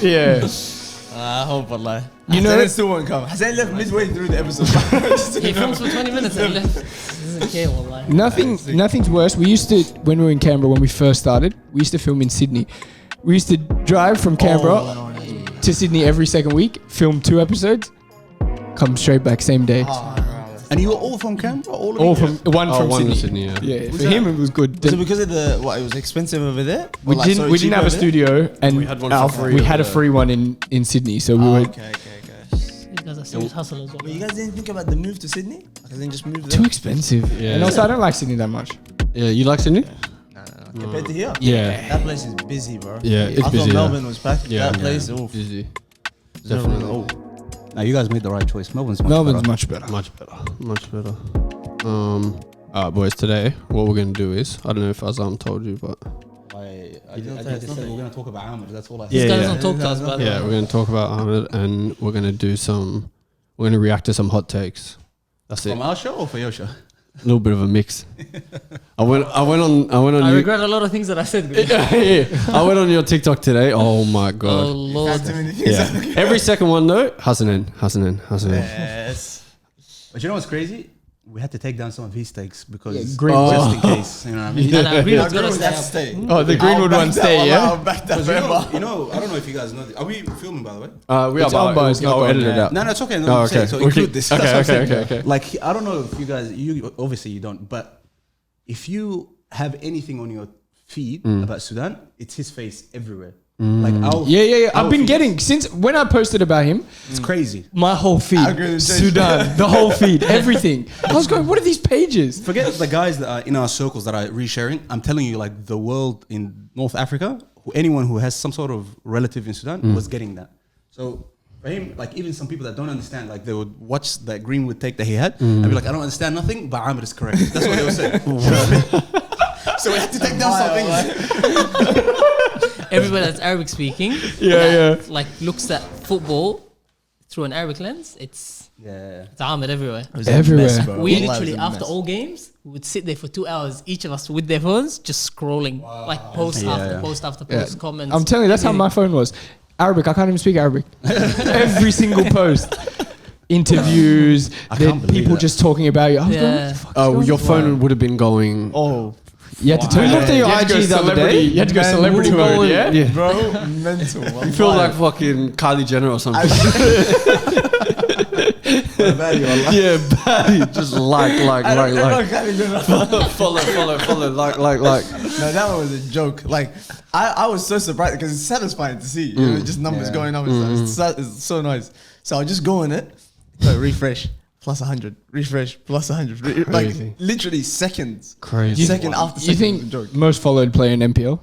Yeah. I hope Allah. You know, it still won't come. Hassan left midway through the episode. He films for 20 minutes and left. Doesn't care, wallah. nothing's worse. We used to, when we were in Canberra, when we first started, we used to film in Sydney. We used to drive from Canberra to Sydney every second week, film 2 episodes, come straight back same day. And you were all from Canberra? All from Sydney. Yeah. For him it was good. Was it because of it was expensive over there? We didn't have a studio, and we had one for free. We had a free one in Sydney, so we were Okay. These guys are serious hustlers. But you guys didn't think about the move to Sydney? Like, then just move there? too expensive. Yeah. And also I don't like Sydney that much. Yeah, you like Sydney? No. Compared to here? Yeah. That place is busy, bro. Yeah, it's I busy. thought Melbourne was packed. Yeah. That place, oof. Busy. Definitely. Now you guys made the right choice. Melbourne's much better. Much better. Alright, boys. Today, what we're gonna do is, I don't know if Azam told you, but I just said we're gonna talk about Aamir. That's all I said. These guys don't talk to us, by the way. yeah, we're gonna talk about Aamir, and we're gonna react to some hot takes. That's it. From our show or for your show? A little bit of a mix. I went on. I regret a lot of things that I said. I went on your TikTok today. Oh my god. Oh Lord. Yeah. Every second one though, Hassanin. Yes. But you know what's crazy? We had to take down some of his takes because Green just in case. You know what I mean? No, Green was Green gonna would have to stay stay. Oh, the Greenwood one stay, yeah? I'll back that 'Cause forever. you know, I don't know if you guys know. Are we filming, by the way? We It's are. on, but it's not I'll on, edit it yeah. out. No, it's okay. No, Oh, I'm okay. saying, so include this. That's what I'm saying. Okay. Like, I don't know if you guys, you obviously you don't, but if you have anything on your feed about Sudan, it's his face everywhere. Like, Yeah. I've been getting, since when I posted about him, it's crazy. my whole feed, Algorithm change. Sudan, the whole feed, everything. I was going, what are these pages? Forget the guys that are in our circles that are resharing. I'm telling you, like the world in North Africa, anyone who has some sort of relative in Sudan was getting that. So for him, like even some people that don't understand, like they would watch that Greenwood take that he had and be like, I don't understand nothing, but Aamir is correct. That's what they would say. You know what I mean? So we had to take down some things. Everybody that's Arabic speaking, like looks at football through an Arabic lens. It's Aamir everywhere. Everywhere. We literally, after all games, we would sit there for 2 hours, each of us with their phones, just scrolling, like post after post after post, comments. I'm telling you, that's how my phone was. Arabic, I can't even speak Arabic. Every single post. Interviews, then people just talking about you. I was going, what the fuck is Oh, going your on? phone would have been going. Oh, You had to turn looked at your IG the other day. You had to go celebrity mode, yeah? bro, mental. You feel like fucking Kylie Jenner or something. Yeah, baddie. Just like. follow, like. No, that one was a joke. Like, I was so surprised because it's satisfying to see. You know, just numbers going up. It's so nice. So I'll just go in it, like refresh, plus 100, refresh, plus 100. Like, literally seconds. Crazy. Second after You second. think most followed player in NPL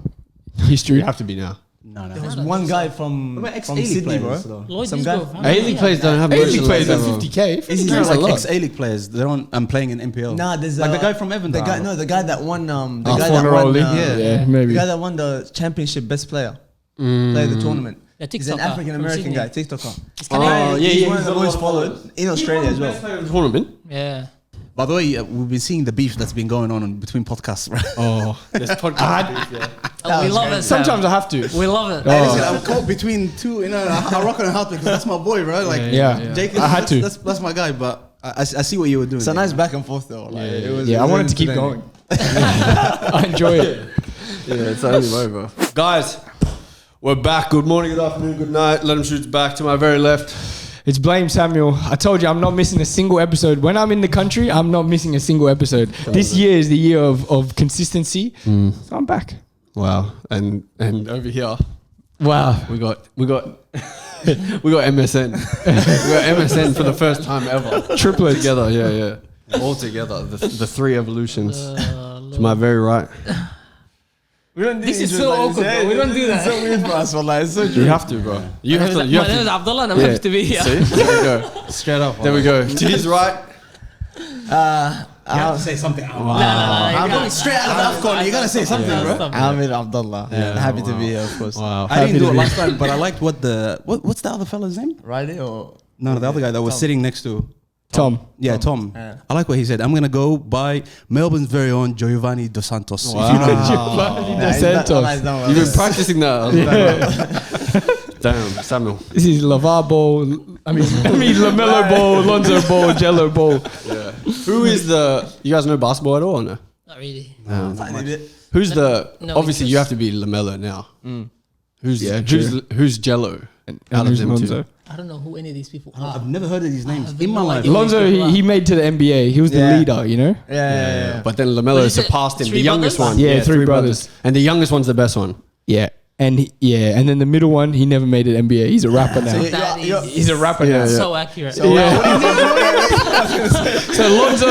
history? You have to be now. No. There was one guy from Sydney, bro. Lloyd Some is guy. good. A-League players don't have much. A-League players are level. 50k. Is he 50K is a like lot. ex-A-League players? They don't. I'm playing in NPL. Nah, there's like the guy from Everton. The guy that won. The Oh, guy that Forner won. Oli? Yeah, Yeah, maybe. The guy that won the championship best player. Played the tournament. The He's an TikToker African American from guy, Sydney. TikToker. It's Canadian. He's one of the most followed in Australia as well. Tournament. Yeah. By the way, we've been seeing the beef that's been going on between podcasts. Right? Oh, this podcast. Oh, we love it. Sam. Sometimes I have to. We love it. Hey, listen, I'm caught between two, you know, I rock and hard because that's my boy, bro. Like, Yeah. Jake, I had to. That's my guy, but I see what you were doing. It's a nice back and forth though. Like, it was, Yeah, I wanted to keep entertaining. going. I enjoy it. Yeah, it's only over. Guys, we're back. Good morning, good afternoon, good night. Let him shoot back to my very left. It's Blame Samuel. I told you I'm not missing a single episode. When I'm in the country, I'm not missing a single episode. This year is the year of consistency. So I'm back. Wow. And over here, Wow. we got we got MSN. We got MSN for the first time ever. Triplets. Together, yeah. All together. The three evolutions. To my very right. We don't do This is intros so like awkward, this, bro. We don't do that. It's so weird for us, wallah. It's so true. You have to, bro. You have to. You My have name is to. Abdullah and I'm happy to be here. See? There we go. Straight up. There we go. To his right. You have to say something. I'm going straight out of AFCON. You gotta say something, bro. Aamir Abdallah. Yeah, Happy to be here, of course. Wow. I didn't do it last time, but I liked what's the other fella's name? Riley or No, the other guy that was sitting next to. Tom. Yeah, Tom. Yeah. I like what he said. I'm gonna go buy Melbourne's very own Giovanni Dos Santos. Wow. If you know. Giovanni Dos Santos. You've been practicing that. Damn, Samuel. This is Lavar Ball. I mean Lamelo Ball, Lonzo Ball, Jello Ball. Yeah. Who is the? You guys know basketball at all or no? Not really. Tiny bit. Who's the? No Obviously, interest. you have to be Lamelo now. Who's Yeah, who's Jello? And Out of who's them Lonzo? two. I don't know who any of these people are. I've never heard of these names have in my no life. idea. Lonzo, he made to the NBA. He was the Yeah. leader, you know? Yeah. But then Lamelo What is it? surpassed him. The Three youngest brothers? one. Yeah, three brothers. And the youngest one's the best one. Yeah. And and then the middle one, he never made it NBA. He's a rapper now. So That you're- is He's a rapper now. so accurate. So Lonzo,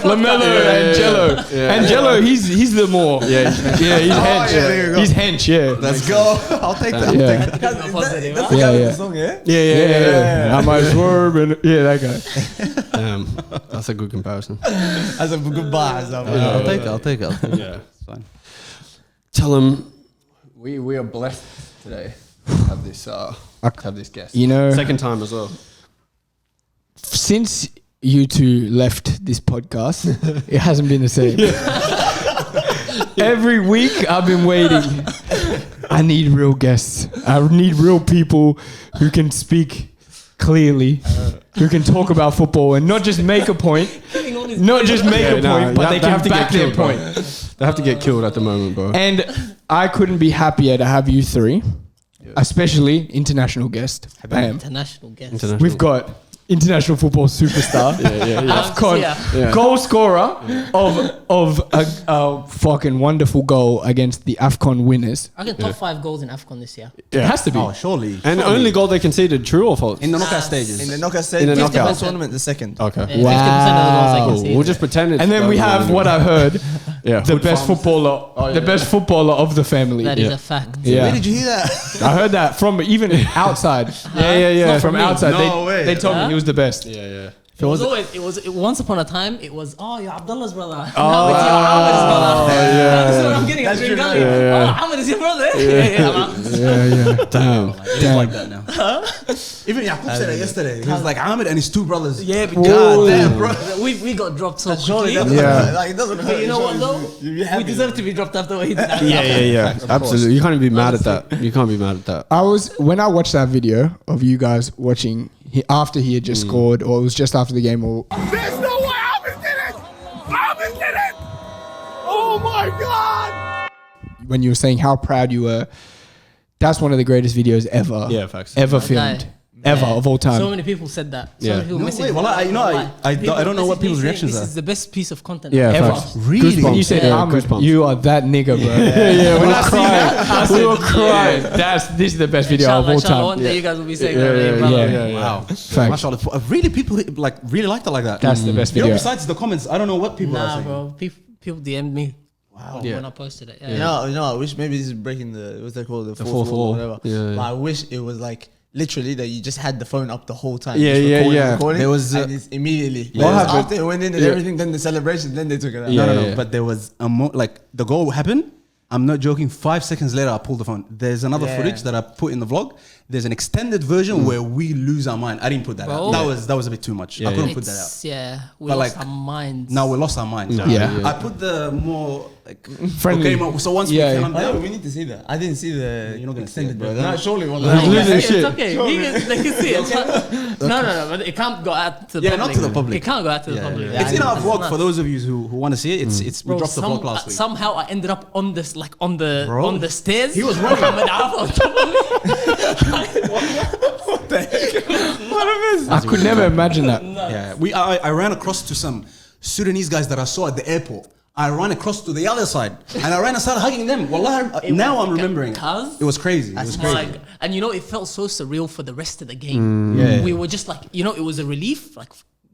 Lamelo, and Jello. And Jello, he's the more. Yeah. He's hench. there you go. He's hench, yeah. Let's go. I'll take that. Yeah. That's the Yeah, guy with yeah. the song, yeah? Yeah. I might swerve and that guy. Damn, that's a good comparison. That's a good bar. I'll take it. I'll take it. Yeah. It's fine. Tell him we are blessed today to have this guest. You know, Second time as well. since you two left this podcast, it hasn't been the same. Every week I've been waiting. I need real guests. I need real people who can speak clearly, who can talk about football and not just make a point, not just make a point, but they can back their point. They have to get killed at the moment, bro. And I couldn't be happier to have you three, especially international guest. Bam. International guest. International. We've got international football superstar, AFCON Yeah. goal scorer of a fucking wonderful goal against the AFCON winners. I reckon top 5 goals in AFCON this year. It has to be. Oh, surely. And only goal they conceded, true or false? in the knockout stages. In the knockout stage, In the the knockout. whole tournament, the second. Okay. Yeah, 50% of the goals I can see. We'll just pretend it's. And then we have what I heard, Yeah. the best footballer, the best footballer of the family. That is a fact. Yeah. Where did you hear that? I heard that from even outside. Not From from me. outside. No way. They told me he was the best. Yeah. It was once upon a time. It was you're Abdullah's brother. Now it's Ahmed's brother. That's what I'm getting. That's Green true. Gully. Ahmed is your brother. Damn. It's like that now. Even Yaqub said it yesterday. He was like Ahmed and his two brothers. Yeah, Whoa. because Damn, bro. we got dropped so Surely quickly. that Yeah. like, it doesn't hurt. But you know what though? You'd be We happy. deserve to be dropped after what he did. Yeah. Absolutely. You can't even be mad at that. You can't be mad at that. When I watched that video of you guys watching after he had just scored, or it was just after the game, or There's no way Alvin did it! Alvin did it! Oh my God! when you were saying how proud you were, that's one of the greatest videos ever. Yeah, facts. Ever That filmed. guy. Ever of all time. So many people said that. So Yeah. many people No messaged way. me. Well, I don't know what messaged me people's saying reactions This are. is the best piece of content Yeah, ever. facts. Really? When you said, Yeah, Ahmed, goosebumps. you are that nigga, bro. yeah, when I see we were crying. This is the best video of all Inshallah, one time. day you guys will be saying Yeah, that. yeah, brother. yeah. Wow. Facts. Mashallah. Really, people really liked it like that. That's the best You know, video. besides the comments, I don't know what people are Nah, saying. bro. People DM'd me. Wow. Yeah. When I posted it. You know, I wish maybe this is breaking what's they call the fourth fourth wall. wall, whatever. Yeah. But I wish it was like literally that you just had the phone up the whole time. Yeah, just yeah, recording, yeah. recording, There was, and it's immediately. What Whereas happened? after it went in and Yeah. everything, then the celebration, then they took it out. Yeah. No. But there was like the goal happened. I'm not joking. 5 seconds later, I pulled the phone. There's another Yeah. footage that I put in the vlog. There's an extended version where we lose our mind. I didn't put that Bro. out. That was a bit too much. Yeah, I couldn't yeah. put that out. It's, yeah. We But lost like, our minds. Now we lost our minds. Yeah. I put the more like Friendly. Okay, so once Yeah, we calm Oh, down, we need to see that. I didn't see the. You're not gonna see extended, it, bro. bro. No, surely. No, losing it's shit. okay. They can see it. No, but it can't go out to the Yeah, public. not to the public. It can't go out to the public. it's in our That's vlog nuts. for those of you who want to see it. It's we Bro, dropped the vlog last week. somehow I ended up on this, like on the Bro. on the stairs. He was running. Muhammad Araf on top of me. I could never imagine that. Yeah, I ran across to some Sudanese guys that I saw at the airport. I ran across to the other side and I ran and started hugging them. Wallah, now I'm remembering it. Cuz? It was crazy. It was crazy. Like, and you know, it felt so surreal for the rest of the game. Yeah. We were just like, you know, it was a relief. Like,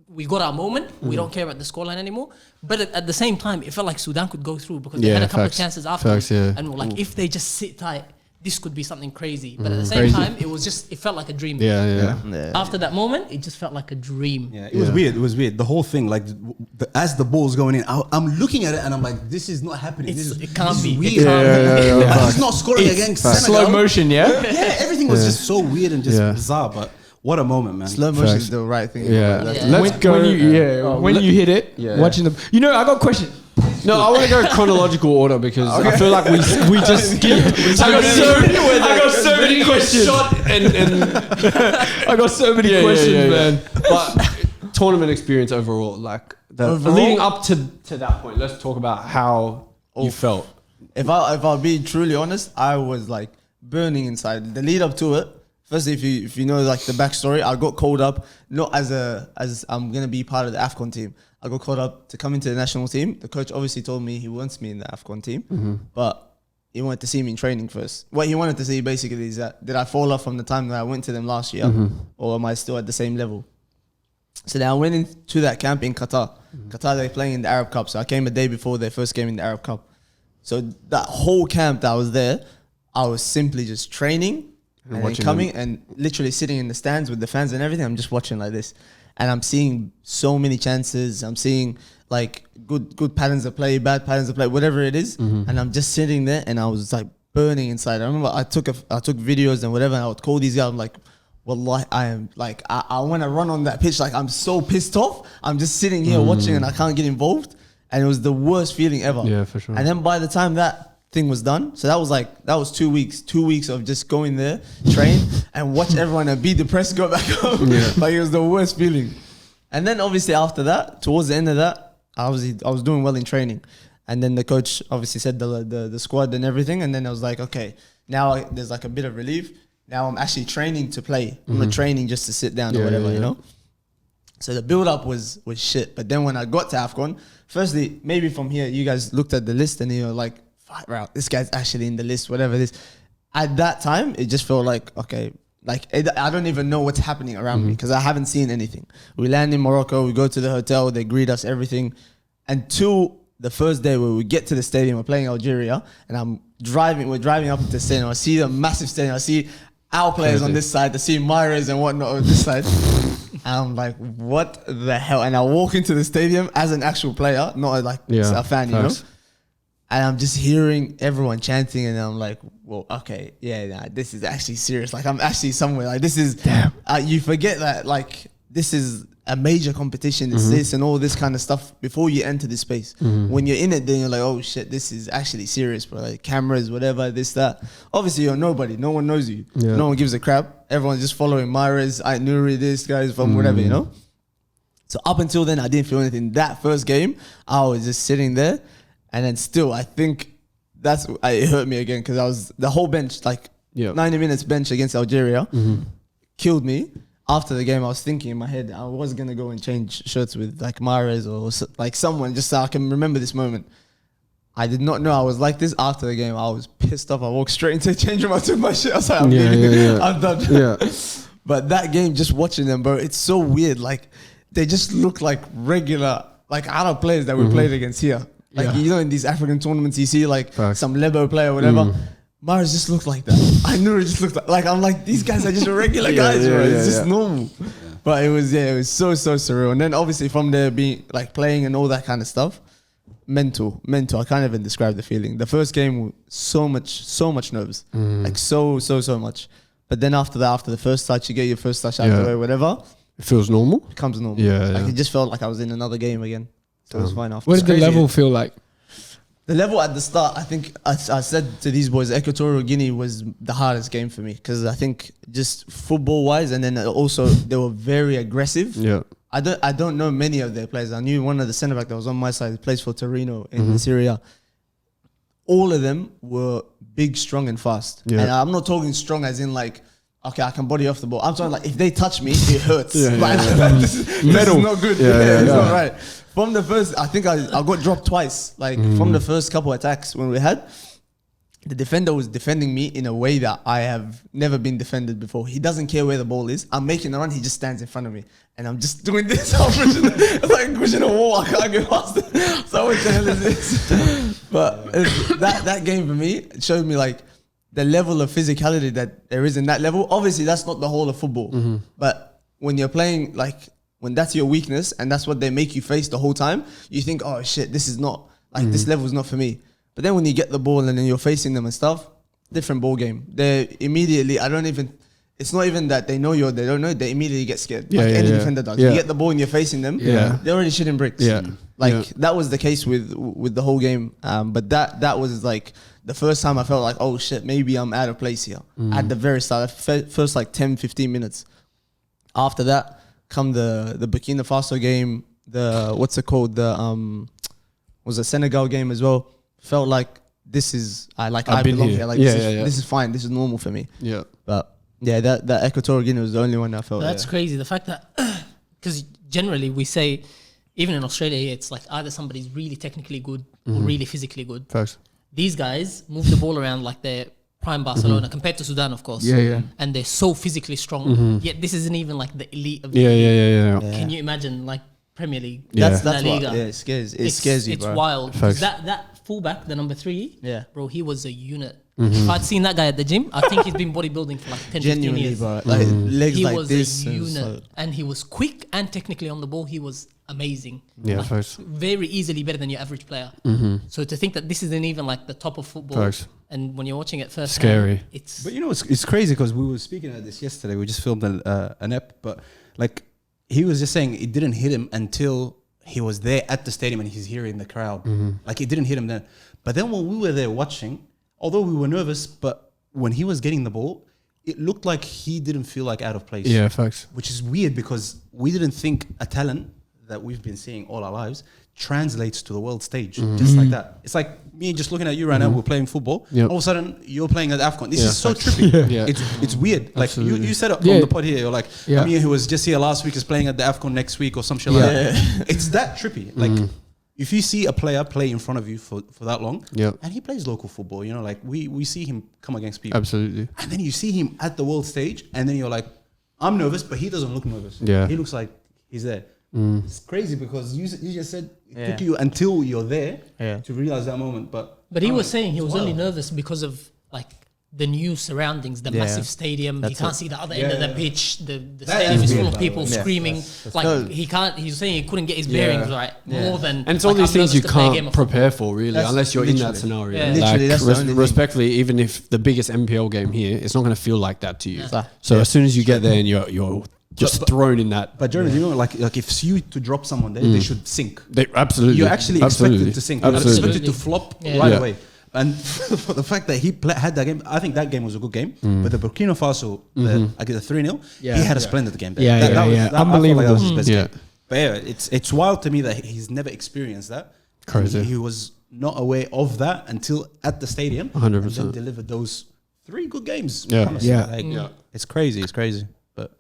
we got our moment. We don't care about the scoreline anymore. But at the same time, it felt like Sudan could go through because they Yeah, had a couple facts. of chances after. Facts, yeah. And we're like, if they just sit tight, this could be something crazy. But at the same time, it felt like a dream. Yeah. After that moment, it just felt like a dream. Yeah, it was weird. It was weird. The whole thing, like, as the ball's going in, I'm looking at it and I'm like, this is not happening. It can't this be. is weird. It can't be. He's not scoring against Senegal. Slow motion, yeah? Yeah, everything was just so weird and just Yeah. bizarre. But what a moment, man. Slow motion Facts. is the right thing. Yeah. Yeah. Let's go. When you hit it, Yeah. watching the. You know, I got a question. No, I want to go chronological order because I feel like we just skipped. I got so many questions. I got so many questions, man. But tournament experience overall, like leading up to that point. Let's talk about how you felt. If I'll be truly honest, I was like burning inside. The lead up to it. Firstly, if you know like the backstory, I got called up not as I'm gonna be part of the AFCON team. I got called up to come into the national team. The coach obviously told me he wants me in the AFCON team, but he wanted to see me in training first. What he wanted to see basically is that did I fall off from the time that I went to them last year, or am I still at the same level? So then I went into that camp in Qatar. Qatar, they're playing in the Arab Cup. So I came a day before their first game in the Arab Cup. So that whole camp that I was there, I was simply just training. And then coming and literally sitting in the stands with the fans and everything, I'm just watching like this. And I'm seeing so many chances. I'm seeing like good patterns of play, bad patterns of play, whatever it is. And I'm just sitting there and I was like burning inside. I remember I took videos and whatever, and I would call these guys. I'm like, wallahi, I am like, I want to run on that pitch. Like I'm so pissed off. I'm just sitting here watching and I can't get involved. And it was the worst feeling ever. Yeah, for sure. And then by the time that thing was done, so that was 2 weeks of just going there, train and watch everyone and be depressed, go back home. Like it was the worst feeling. And then obviously after that, towards the end of that, I was doing well in training, and then the coach obviously said the squad and everything, and then I was like, okay, now there's like a bit of relief. Now I'm actually training to play. I'm not training just to sit down or whatever, you know. So the build up was shit. But then when I got to AFCON, firstly, maybe from here you guys looked at the list and you're like, wow, this guy's actually in the list, whatever it is. At that time, it just felt like, okay, like I don't even know what's happening around me because I haven't seen anything. We land in Morocco, we go to the hotel, they greet us, everything. Until the first day where we get to the stadium, we're playing Algeria, and we're driving up to the stadium. I see the massive stadium, I see our players on this side, I see Mahrez and whatnot on this side. And I'm like, what the hell? And I walk into the stadium as an actual player, not like a fan, you know? And I'm just hearing everyone chanting, and I'm like, well, okay, this is actually serious. Like, I'm actually somewhere. Like, this is, you forget that, like, this is a major competition. It's this and all this kind of stuff before you enter this space. When you're in it, then you're like, oh, shit, this is actually serious, bro. Like, cameras, whatever, this, that. Obviously, you're nobody. No one knows you. No one gives a crap. Everyone's just following Mahrez, Nuri, this guy's from whatever, you know? So up until then, I didn't feel anything. That first game, I was just sitting there. And then still, I think it hurt me again because the whole bench, like 90 minutes bench against Algeria, killed me. After the game, I was thinking in my head, I was going to go and change shirts with like Mahrez or like someone just so I can remember this moment. I did not know I was like this after the game. I was pissed off. I walked straight into the change room. I took my shit. I was like, I'm done. But that game, just watching them, bro, it's so weird. Like, they just look like regular, like Arab players that we played against here. Like, you know, in these African tournaments, you see like some Lebo player or whatever. Mahrez just looked like that. I knew it just looked like I'm like, these guys are just regular guys, bro. It's just normal. But it was so surreal. And then obviously from there being like playing and all that kind of stuff, mental. I can't even describe the feeling. The first game, so much nerves. Like so much. But then after the first touch, you get your first touch out of the way, whatever. It feels normal? It becomes normal. Like it just felt like I was in another game again. So it was fine after. What did the level feel like? The level at the start, I think I said to these boys, Equatorial Guinea was the hardest game for me because I think just football-wise, and then also they were very aggressive. I don't know many of their players. I knew one of the centre back that was on my side, plays for Torino in Syria. All of them were big, strong, and fast. And I'm not talking strong as in like, okay, I can body off the ball. I'm talking like if they touch me, it hurts. This is not good. It's not right. From the first, I think I got dropped twice. Like from the first couple attacks when we had, the defender was defending me in a way that I have never been defended before. He doesn't care where the ball is. I'm making a run, he just stands in front of me. And I'm just doing this. It's like pushing a wall. I can't get past it. So what the hell is this? But that game for me showed me like the level of physicality that there is in that level. Obviously, that's not the whole of football. But when you're playing like, when that's your weakness and that's what they make you face the whole time, you think, oh shit, this is not, like this level is not for me. But then when you get the ball and then you're facing them and stuff, different ball game. They immediately, it's not even that they know they don't know, they immediately get scared. Like any defender does. You get the ball and you're facing them, they're already shitting bricks. Like that was the case with the whole game. But that was like the first time I felt like, oh shit, maybe I'm out of place here. At the very start, first like 10, 15 minutes. After that, come the Burkina Faso game, the what's it called? The was a Senegal game as well. Felt like this is I belong here. Like this is fine. This is normal for me. Yeah. But yeah, that Equatorial Guinea was the only one I felt. That's crazy. The fact that because generally we say, even in Australia here, it's like either somebody's really technically good or really physically good. Facts. These guys move the ball around like they're prime Barcelona compared to Sudan, of course. And they're so physically strong. Yet this isn't even like the elite of the league. Can you imagine like Premier League? That's La what Liga. it scares you, It's bro. wild. That fullback, the number 3, bro, he was a unit. If I'd seen that guy at the gym, I think he's been bodybuilding for like 10, 15 years. Bro. Like legs He like was this. a And unit, and he was quick and technically on the ball. He was amazing. Yeah, Like, facts. very easily better than your average player. So to think that this isn't even like the top of football, Facts. and when you're watching it first, Scary. It's But you know, it's crazy because we were speaking about this yesterday. We just filmed an ep, but like he was just saying it didn't hit him until he was there at the stadium and he's hearing the crowd. Like it didn't hit him then. But then when we were there watching, although we were nervous, but when he was getting the ball, it looked like he didn't feel like out of place. Yeah, facts. Which is weird because we didn't think a talent that we've been seeing all our lives translates to the world stage just like that. It's like me just looking at you right now. We're playing football. Yep. All of a sudden, you're playing at AFCON. This Yeah, is so facts. trippy. Yeah. It's weird. Like you said it Yeah. on the pod here. You're like, Yeah. Aamir, who was just here last week, is playing at the AFCON next week or some shit like that. It's that trippy. Like if you see a player play in front of you for that long, and he plays local football, you know, like we see him come against people. Absolutely. And then you see him at the world stage, and then you're like, I'm nervous, but he doesn't look nervous. Yeah. He looks like he's there. It's crazy because you just said it took you until you're there to realize that moment. But he was saying he was only nervous because of like the new surroundings, the massive stadium. He can't see the other end of the pitch. The stadium is full of people screaming. He's saying he couldn't get his bearings right more than. And it's all like, these I'm things you nervous to play a game can't of football. prepare for, really, unless you're in that scenario. Yeah. Literally, that's the only thing. Respectfully, even if the biggest MPL game here, it's not going to feel like that to you. Yeah. So as soon as you get there and you're just thrown in that. But Jeremy, you know, like if you to drop someone there, they should sink. Absolutely. You're actually expected to sink. You're Absolutely. expected to flop right away. And for the fact that he had that game, I think that game was a good game. But the Burkina Faso, I get a 3-0. He had a splendid game. There. Unbelievable. That was his best Yeah. game. But yeah, it's wild to me that he's never experienced that. Crazy. He was not aware of that until at the stadium. 100%. And then delivered those 3 good games. Yeah. Honestly. Yeah. Like, it's crazy. It's crazy. But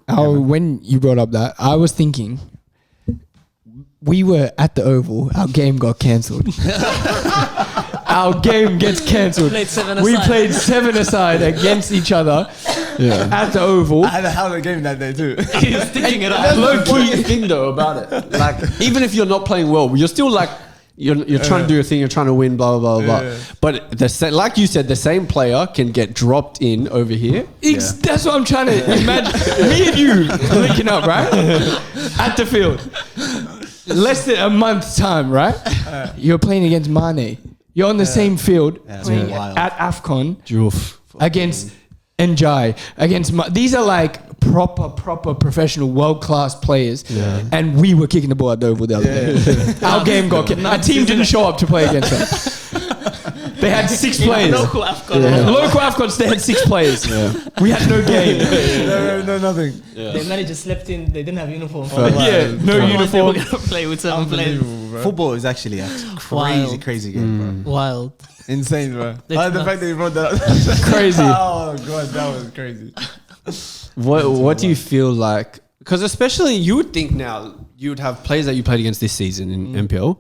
When you brought up that, I was thinking, we were at the Oval, our game got cancelled. Our game gets cancelled. We played 7-a-side against each other at the Oval. I had a hell of a game that day too. He's thinking it That's up. the funniest thing though about it. Like, even if you're not playing well, you're still like, you're trying to do a thing, you're trying to win, blah, blah, blah, blah. But like you said, the same player can get dropped in over here. That's what I'm trying to imagine. Me and you linking up, right? At the field. Less than a month's time, right? You're playing against Mane. You're on the same field playing at AFCON against Njai. These are like proper professional world-class players. And we were kicking the ball at the Oval the other day. Our game got our team didn't show up to play against them. They had 6 players. Local AFCON. Local AFCONs, they had 6 players. We had no game. no, nothing. The manager slept in. They didn't have uniform. No uniform. They were gonna play with 7 players. football is actually a Wild. crazy game, bro. Wild. Insane, bro. That's The nuts. fact that you brought that up. Crazy. Oh, God, that was crazy. What do you feel like? Because especially you would think now you would have players that you played against this season in MPL.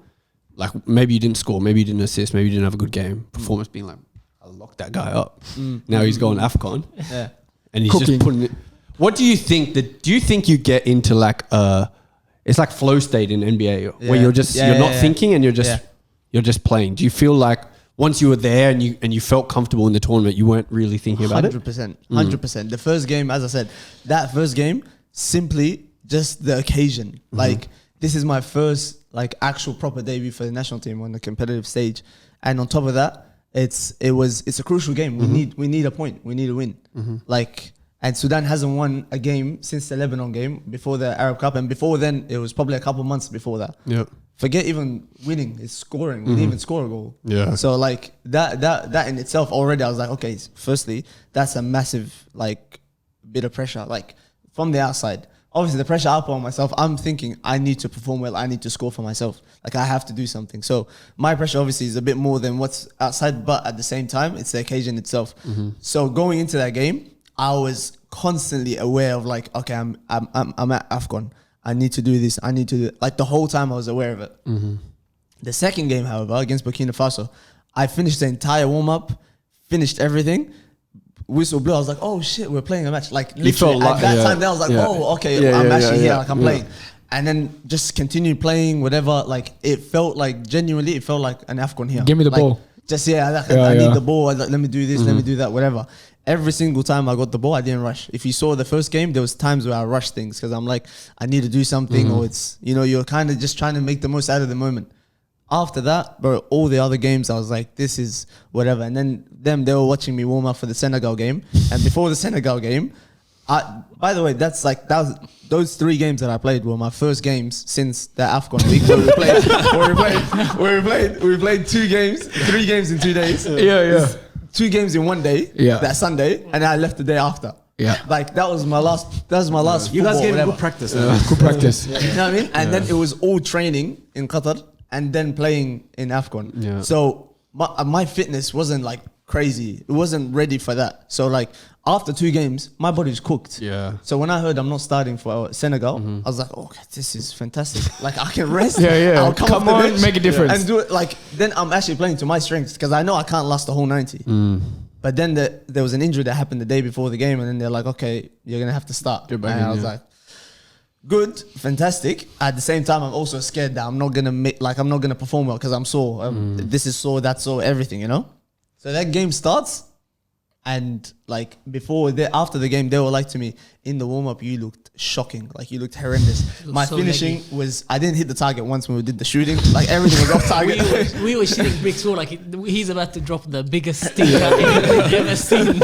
Like maybe you didn't score, maybe you didn't assist, maybe you didn't have a good game. Performance being like, I locked that guy up. Now he's going AFCON. Yeah. And he's Cooking. just putting it. What do you think do you think you get into like it's like flow state in NBA where you're just you're not thinking and you're just playing. Do you feel like once you were there and you felt comfortable in the tournament, you weren't really thinking about it? 100%. The first game, as I said, that first game, simply just the occasion. Like, this is my first like actual proper debut for the national team on the competitive stage. And on top of that, it's a crucial game. We need a point. We need a win. Like, and Sudan hasn't won a game since the Lebanon game before the Arab Cup. And before then, it was probably a couple months before that. Yeah. forget even winning, it's scoring. We didn't even score a goal. Yeah. So like that in itself already, I was like, okay, firstly, that's a massive like bit of pressure. Like from the outside, obviously the pressure I put on myself, I'm thinking I need to perform well. I need to score for myself. Like I have to do something. So my pressure obviously is a bit more than what's outside, but at the same time, it's the occasion itself. So going into that game, I was constantly aware of like, okay, I'm at AFCON. I need to do this. I need to do it. Like the whole time I was aware of it. The second game, however, against Burkina Faso, I finished the entire warm-up, finished everything. Whistle blew. I was like, oh shit, we're playing a match. Like literally at that time, I was like, oh, okay, I'm actually here. Like I'm playing. And then just continue playing, whatever. Like it felt like genuinely, it felt like an AFCON here. Give me the like, ball. Just I need the ball. Like, let me do this. Let me do that. Whatever. Every single time I got the ball, I didn't rush. If you saw the first game, there was times where I rushed things because I'm like, I need to do something, or it's you're kind of just trying to make the most out of the moment. After that, bro, all the other games, I was like, this is whatever. And then they were watching me warm up for the Senegal game, and before the Senegal game, by the way, those 3 games that I played were my first games since the AFCON week where we played 3 games in 2 days. 2 games in 1 day, that Sunday, and I left the day after. Like that was my last. You guys gave whatever. good practice. Good practice. You know what I mean? And then it was all training in Qatar and then playing in AFCON. Yeah. So my fitness wasn't like crazy. It wasn't ready for that. So like after 2 games, my body was cooked. Yeah. So when I heard I'm not starting for Senegal, I was like, okay, this is fantastic. Like I can rest. I'll come on, bench make a difference. and do it. Like then I'm actually playing to my strengths because I know I can't last the whole 90. But then there was an injury that happened the day before the game, and then they're like, okay, you're gonna have to start. And I was like, good, fantastic. At the same time, I'm also scared that I'm not gonna perform well because I'm sore. This is sore, that's sore, everything, you know. So that game starts, and like after the game, they were like to me, in the warm up, you looked shocking, like you looked horrendous. My so finishing was, I didn't hit the target once when we did the shooting. Like everything was off target. we were shooting bricks. We were like, he's about to drop the biggest stinker we've ever seen.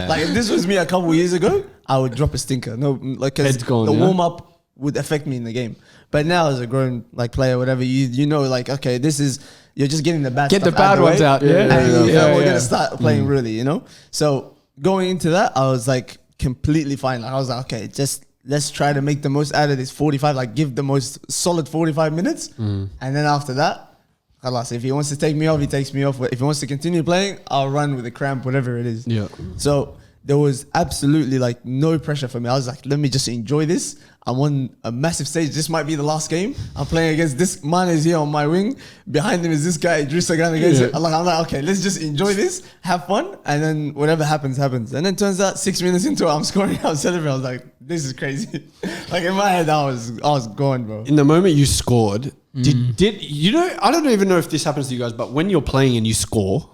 Like if this was me a couple of years ago, I would drop a stinker. No, like cause the warm up would affect me in the game. But now as a grown like player, whatever, you know, like okay, this is. You're just getting the bad stuff. Get the bad ones out. And we're gonna start playing really, you know. So going into that, I was like completely fine. Like I was like, okay, just let's try to make the most out of this 45. Like give the most solid 45 minutes, and then after that, khalas, if he wants to take me off, he takes me off. If he wants to continue playing, I'll run with a cramp, whatever it is. Yeah. So there was absolutely like no pressure for me. I was like, let me just enjoy this. I'm on a massive stage. This might be the last game. I'm playing against this man is here on my wing. Behind him is this guy, Idrissa Gana against him. I'm like, okay, let's just enjoy this, have fun, and then whatever happens, happens. And then turns out 6 minutes into it, I'm scoring, I'm celebrating. I was like, this is crazy. Like in my head, I was going, bro. In the moment you scored, did you know? I don't even know if this happens to you guys, but when you're playing and you score,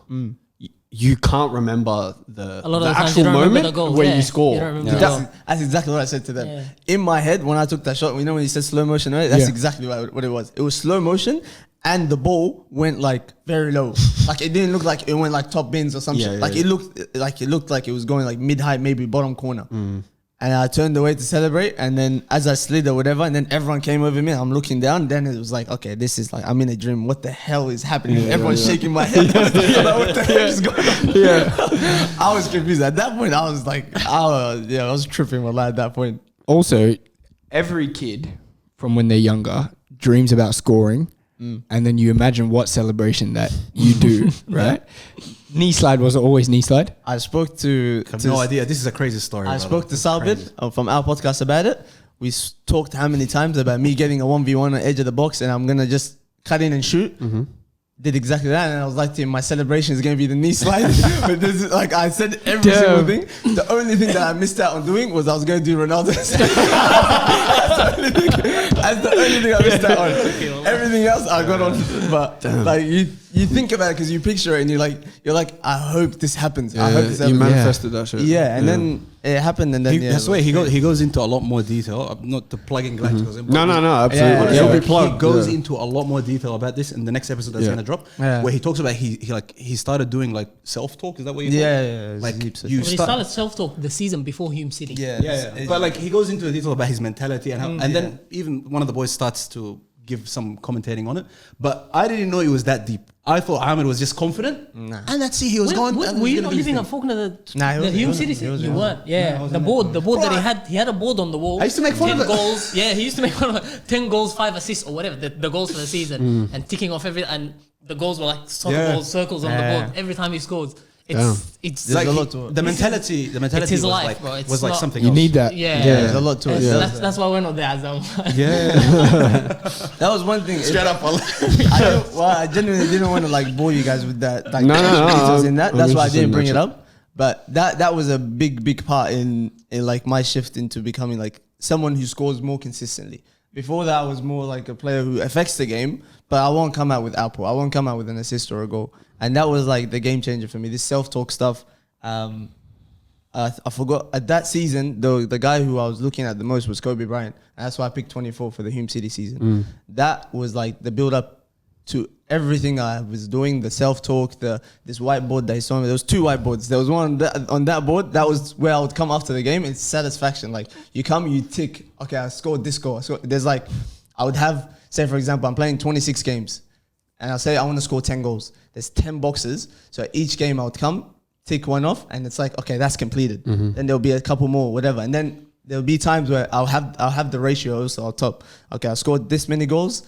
you can't remember the actual moment where you score. That's exactly what I said to them. Yeah. In my head, when I took that shot, you know when you said slow motion, right? That's exactly what it was. It was slow motion, and the ball went like very low. Like it didn't look like it went like top bins or something. It looked like it was going like mid high, maybe bottom corner. And I turned away to celebrate, and then as I slid or whatever, and then everyone came over me, I'm looking down, then it was like, okay, this is like, I'm in a dream. What the hell is happening? Everyone's shaking my head. What the hell is going on? I was confused. At that point, I was like, I was tripping a lot at that point. Also, every kid from when they're younger dreams about scoring, and then you imagine what celebration that you do, right? Knee slide was always knee slide. I spoke to... I have no idea. This is a crazy story. I spoke to Sabit from our podcast about it. We talked how many times about me getting a 1v1 on the edge of the box and I'm going to just cut in and shoot. Did exactly that. And I was like to him, my celebration is going to be the knee slide. But this is, like I said every single thing. The only thing that I missed out on doing was I was going to do Ronaldo's. That's the only thing I missed out on. Everything else I got on. But like you think about it because you picture it and you're like, I hope this happens. I hope this happens. You manifested that shit. Yeah, and then it happened, and then I swear he goes into a lot more detail. Not to plug in GaIacticOz. No, absolutely. He'll be plugged. He goes into a lot more detail about this in the next episode that's gonna drop, where he talks about he started doing like self talk. Is that what you? Like he started self talk the season before him sitting. But like he goes into the detail about his mentality and how, and then even one of the boys starts to give some commentating on it. But I didn't know it was that deep. I thought Aamir was just confident, and that's it. He was going. Were you not living at Falkner? Nah, Hume City? You weren't. Yeah, the board that he had a board on the wall. I used to make fun 10 of it. goals. Yeah, he used to make fun of it. 10 goals, 5 assists, or whatever the goals for the season, and ticking off and the goals were like soccer balls, circles on the board every time he scores. It's like a lot to it. the mentality. The mentality his was life, like bro. It's was like not- something. You else. need that. Yeah, There's a lot to it. That's why we're not there, Azam. Yeah. That was one thing. Straight up. I genuinely didn't want to like bore you guys with that. Like, No. details in that. I'm That's why I interested didn't in bring that it shit. up. But that was a big part in like my shift into becoming like someone who scores more consistently. Before that, I was more like a player who affects the game, but I won't come out with output. I won't come out with an assist or a goal. And that was like the game changer for me. This self-talk stuff. I forgot at that season, though, the guy who I was looking at the most was Kobe Bryant. And that's why I picked 24 for the Hume City season. That was like the build up to everything I was doing, the self-talk, this whiteboard that he saw me. There was 2 whiteboards. There was one on that board. That was where I would come after the game. It's satisfaction. Like you come, you tick, okay, I scored this goal. There's like, I would have, say for example, I'm playing 26 games and I'll say I want to score 10 goals. There's 10 boxes. So each game I would come, tick one off, and it's like, okay, that's completed. Then there'll be a couple more, whatever. And then there'll be times where I'll have the ratio also on top. Okay, I scored this many goals,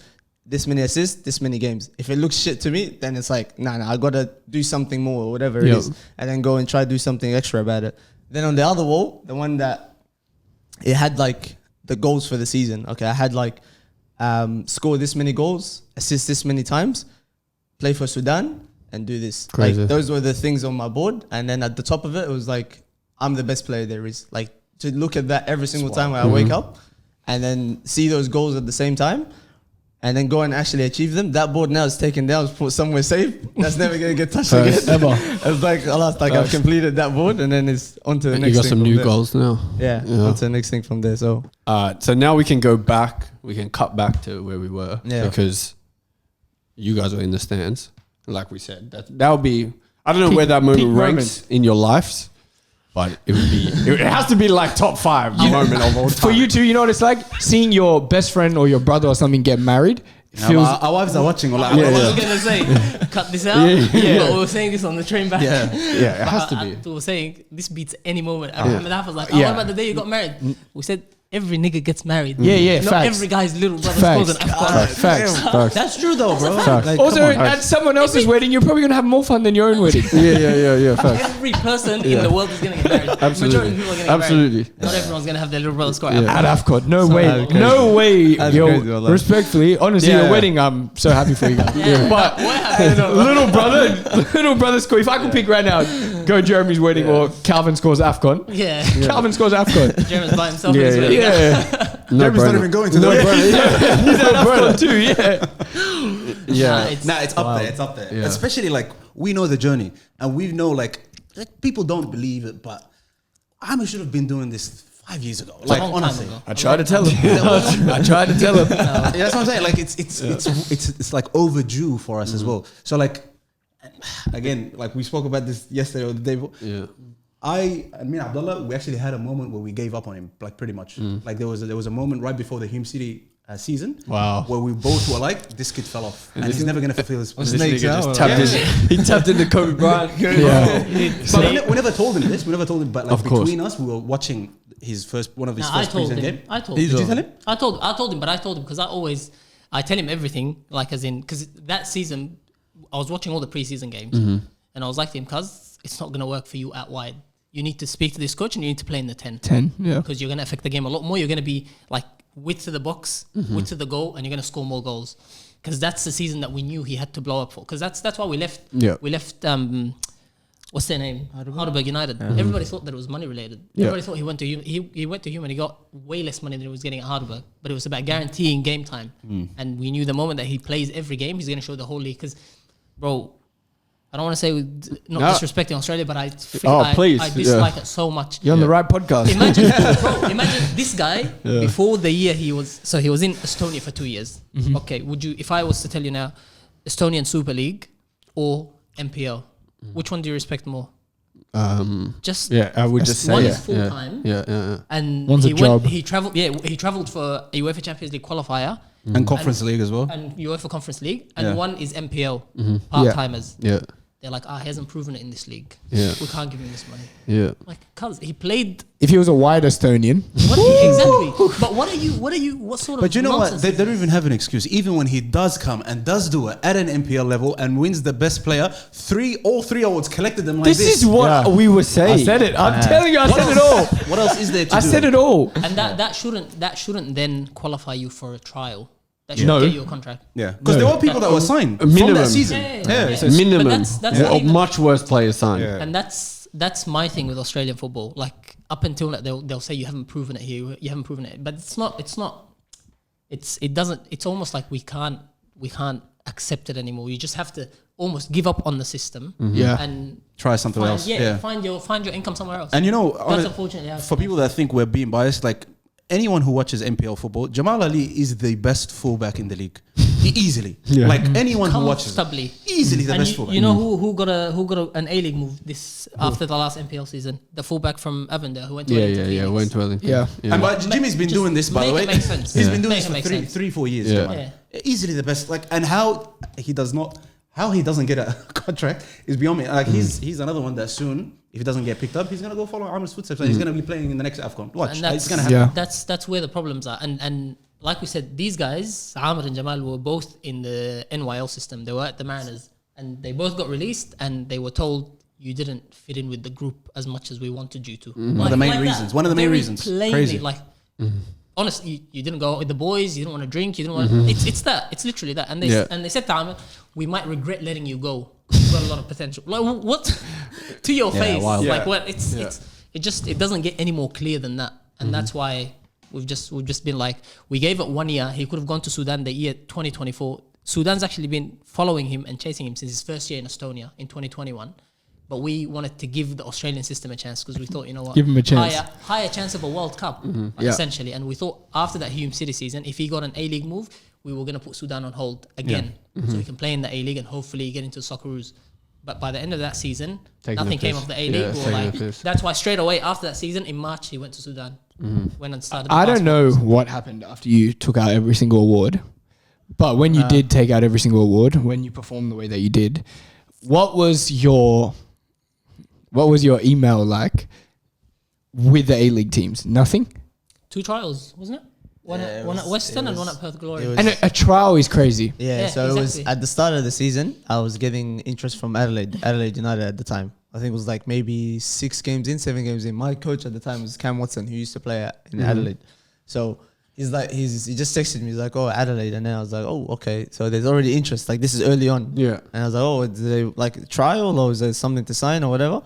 this many assists, this many games. If it looks shit to me, then it's like, nah, I gotta do something more or whatever it is. And then go and try to do something extra about it. Then on the other wall, the one that it had like the goals for the season. Okay, I had like score this many goals, assist this many times, play for Sudan, and do this. Crazy. Like those were the things on my board. And then at the top of it, it was like, I'm the best player there is. Like to look at that every single time when I wake up and then see those goals at the same time and then go and actually achieve them. That board now is taken down, put somewhere safe. That's never going to get touched again. Ever. It's like, alas, like I've completed that board and then it's on to the next You got thing some from new there. goals now. Yeah, on to the next thing from there. So So now we can go back. We can cut back to where we were because you guys are in the stands. Like we said, that would be. I don't know where that moment ranks in your lives, but it would be. It has to be like top 5 moment of all time. For you two, you know what it's like? Seeing your best friend or your brother or something get married. It Now, feels our wives are watching. Or like, I was gonna say, cut this out. But we were saying this on the train back. yeah, it has to be. We were saying this beats any moment. I remember that was like, what about the day you got married? We said every nigga gets married. Yeah, Not facts. every guy's little brother Facts. scores an AFCON. Facts. that's true though, bro. Like, Also, come on. at someone else's wedding, you're probably gonna have more fun than your own wedding. Yeah. Facts. Every person in the world is gonna get married. Majority of people are gonna get married. Not everyone's gonna have their little brother score AFCON. At AFCON, no way, crazy. no way. That's Yo, crazy, wallah. respectfully, honestly, your wedding, I'm so happy for you guys. But little brother score. If I could pick right now, go Jeremy's wedding or Calvin scores AFCON. Yeah. Calvin scores AFCON. Jeremy's by himself. in his wedding. Yeah. Jeremy's not even going to the wedding. He's at AFCON too. Yeah. It's up there. It's up there. Especially like we know the journey and we know like people don't believe it, but Aamir should have been doing this 5 years ago. Like long time honestly, ago. I tried to tell him. I tried to tell him. Yeah, that's what I'm saying. Like it's like overdue for us as well. So like again, like we spoke about this yesterday or the day before. Yeah. Aamir Abdallah, we actually had a moment where we gave up on him, like pretty much. Like there was a moment right before the Hume City season, Wow. where we both were like, this kid fell off, and he's never gonna fulfill his. Snakes, This nigga just yeah. tapped in. He tapped into Kobe Bryant. But we never told him this. We never told him. But like Of course. between us, we were watching one of his I first told preseason him. game. I told Did him. you tell him? I told him, but I told him because I tell him everything, like as in, because that season, I was watching all the preseason games, and I was like to him, cuz it's not going to work for you out wide. You need to speak to this coach and you need to play in the 10. 10, yeah. Because you're going to affect the game a lot more. You're going to be like width to the box, width to the goal, and you're going to score more goals. Because that's the season that we knew he had to blow up for. Because that's why we left. Yeah. We left. What's their name? Heidelberg United. Everybody thought that it was money related. Everybody thought he went to he went to Hume and he got way less money than he was getting at Heidelberg. But it was about guaranteeing game time. And we knew the moment that he plays every game, he's going to show the whole league. Because, bro, I don't want to say not disrespecting Australia, but I dislike it so much. You're on the right podcast. Imagine this guy before the year he was in Estonia for 2 years. Okay, if I was to tell you now, Estonian Super League or MPL, which one do you respect more? I would just say one is full time. Yeah. And One's a job. He traveled for a UEFA Champions League qualifier. And Conference League as well. and UEFA Conference League, and Yeah. one is MPL part-timers. Yeah. They're like, he hasn't proven it in this league. Yeah. We can't give him this money. Yeah. Like, cuz he played If he was a white Estonian, exactly. But what sort of But you know what? nonsense They is don't this? even have an excuse. Even when he does come and does do it at an MPL level and wins the best player, all three awards, collected them like this. This is what we were saying. I said it. I'm telling you, I said it all. What else is there to I do? said it all. And that shouldn't then qualify you for a trial. That No. should get you a contract. Yeah, because there were people that were signed from minimum. that season. Yeah. So minimum. But that's Or even- much worse players signed. Yeah. And that's my thing with Australian football. Like up until that, they'll say you haven't proven it here, you haven't proven it. But it's not. It's almost like we can't accept it anymore. You just have to almost give up on the system. Yeah. And Try something find, else. Yeah, find your income somewhere else. And you know, that's unfortunately how for people that think we're being biased, like anyone who watches MPL football, Jamal Ali is the best fullback in the league, easily. Like anyone who watches, comfortably. easily the And best fullback. you know who got an A League move this after the last MPL season? The fullback from Avondale who went to Yeah. Went to Wellington. Yeah. And but Jimmy's been Just doing this, by the make way. it make sense. He's Yeah. been doing Make this it for make sense. 3-4 years. Yeah. Jamal. Easily the best. Like, and how he doesn't get a contract is beyond me. Like he's another one that soon, if he doesn't get picked up, he's gonna go follow Amir's footsteps. And he's gonna be playing in the next AFCON. Watch, And it's gonna happen. Yeah. that's where the problems are. And like we said, these guys, Aamir and Jamal, were both in the NYL system. They were at the Mariners, and they both got released, and they were told you didn't fit in with the group as much as we wanted you to. One of the main reasons. One of the main Very reasons. plainly, Crazy. like. Honestly, you didn't go out with the boys. You didn't want to drink. You didn't want. It's that. It's literally that. And they said to Aamir, we might regret letting you go. You've got a lot of potential. Like what? To your face. wild. Like what? It doesn't get any more clear than that. And that's why we've just been like, we gave it 1 year. He could have gone to Sudan the year 2024. Sudan's actually been following him and chasing him since his first year in Estonia in 2021. But we wanted to give the Australian system a chance because we thought, you know what, Give him a chance. higher chance of a World Cup, essentially. And we thought after that Hume City season, if he got an A-League move, we were going to put Sudan on hold again, so he can play in the A-League and hopefully get into Socceroos. But by the end of that season, nothing came of the A-League. That's why straight away after that season, in March, he went to Sudan. Went and started. I don't know what happened after you took out every single award, but when you did take out every single award, when you performed the way that you did, what was your email like with the A-League teams? Nothing? 2 trials, wasn't it? One at Western and one at Perth Glory. And a trial is crazy. Yeah, so it was exactly. at the start of the season, I was getting interest from Adelaide United at the time. I think it was like maybe 7 games in. My coach at the time was Cam Watson, who used to play in Adelaide. So he just texted me. He's like, oh, Adelaide. And then I was like, oh, okay. So there's already interest. Like this is early on. Yeah. And I was like, oh, is there like a trial or is there something to sign or whatever?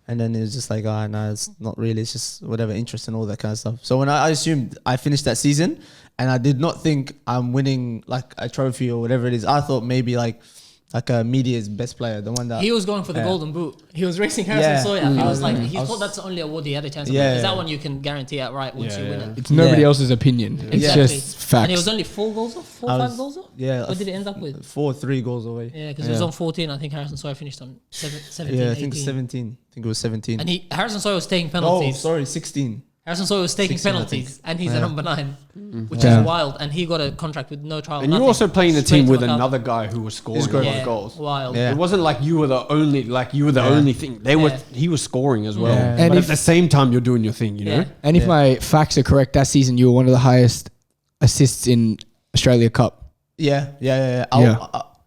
And then it was just like, oh, no, it's not really. It's just whatever interest and all that kind of stuff. So when I assumed I finished that season and I did not think I'm winning like a trophy or whatever it is. I thought maybe like a media's best player, the one that He was going for the golden boot. He was racing Harrison Yeah. Sawyer. He was like, he thought that's the only award he had a chance of winning. Because that one you can guarantee outright once you win it. It's nobody else's opinion. It's Exactly. just facts. And it was only 4 goals off? 4 or 5 goals off? Yeah. What did it end up with? 3 goals away. Yeah, because it was on 14. I think Harrison Sawyer finished on 17, Yeah, I 18. think 17. I think it was 17. And Harrison Sawyer was taking Oh, penalties. sorry, 16. Harrison Sawyer was taking 16, I penalties, and he's a number 9, which Yeah. is wild. And he got a contract with no trial. And nothing. you're also playing the Straight team to with knockout. another guy who was scoring a lot of goals. Wild. Yeah. It wasn't like you were the only thing. He was scoring as well. Yeah. But And at if- the same time, you're doing your thing, you know? And if my facts are correct, that season you were one of the highest assists in Australia Cup. Yeah.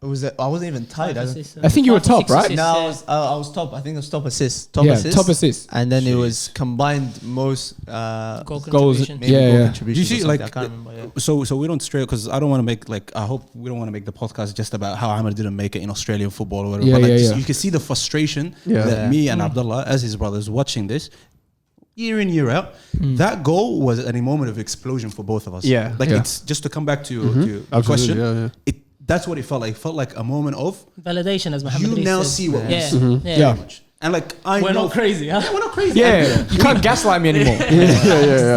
I wasn't even tied. I think you were top, right? No, I was top. I think it was top assist. Top assist. And then it was combined most Goal Goals. contribution. maybe Yeah, goal yeah. contribution. You or see, something, like, I can't remember. Yeah. so we don't stray because I don't want to make I hope we don't want to make the podcast just about how Aamir didn't make it in Australian football or whatever. Yeah, but yeah, yeah. you can see the frustration Yeah. that Yeah. me and Abdullah, as his brothers, watching this year in year out. That goal was a moment of explosion for both of us. Yeah. like Yeah. it's just to come back to your question. Yeah. That's what it felt like. It felt like a moment of Validation, as Mohammed you Rees now said. see what we Yeah. see. Yeah. And like I We're know not crazy, huh? we're not crazy. Yeah, you can't gaslight me anymore.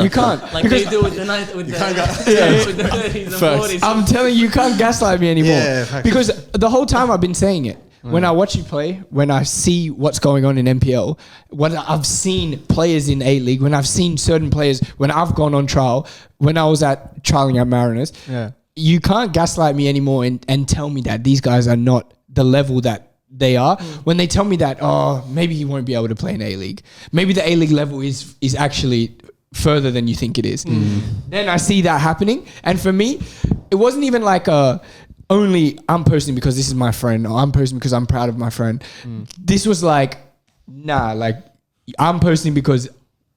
You can't. Like because they do with the night with the 30s and 40s. I'm telling you, you can't gaslight me anymore. Yeah, facts. Because the whole time I've been saying it. When I watch you play, when I see what's going on in MPL, when I've seen players in A-League, when I've seen certain players, when I've gone on trial, when I was trialing at Mariners, Yeah. you can't gaslight me anymore and tell me that these guys are not the level that they are. When they tell me that, maybe he won't be able to play in A-League. Maybe the A-League level is actually further than you think it is. Then I see that happening. And for me, it wasn't even like only I'm posting because this is my friend, or I'm posting because I'm proud of my friend. This was like, nah, like I'm posting because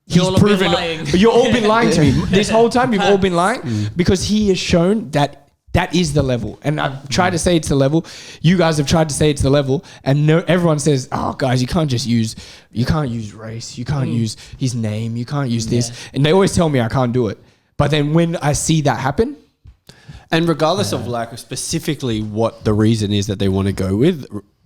he's proven. You've all been lying to me this whole time. You've all been lying because he has shown that is the level. And I've tried to say it's the level. You guys have tried to say it's the level, and everyone says, "Oh, guys, you can't use race. You can't use his name. You can't use this." And they always tell me I can't do it. But then when I see that happen, and regardless of like specifically what the reason is that they want to go with,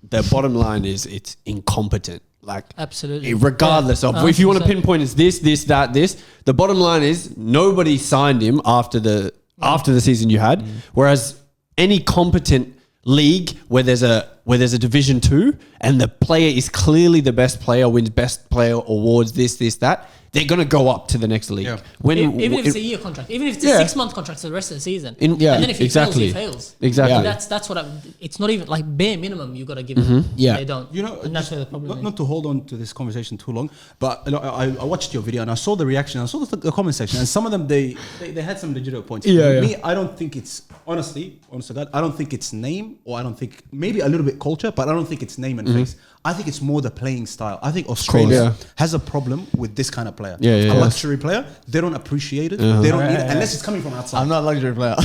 the bottom line is it's incompetent. Like absolutely, regardless of if you want to pinpoint it's this, that, this. The bottom line is nobody signed him after the season you had. Whereas any competent league where there's a Division 2 and the player is clearly the best player, wins best player awards, this, that, they're going to go up to the next league. Yeah. Even if it's a year contract, even if it's a 6-month contract for the rest of the season, and then if he fails, he fails. Exactly. That's what it's not even like bare minimum you got to give them. Yeah. They don't. And that's where the problem is. Not to hold on to this conversation too long, but I watched your video and I saw the reaction. I saw the comment section, and some of them they had some legitimate points. Me, I don't think it's honest to God, I don't think it's name, or I don't think maybe a little bit culture, but I don't think it's name and face. I think it's more the playing style. I think Australia has a problem with this kind of player. A luxury player, they don't appreciate it. They don't need it unless it's coming from outside. I'm not a luxury player.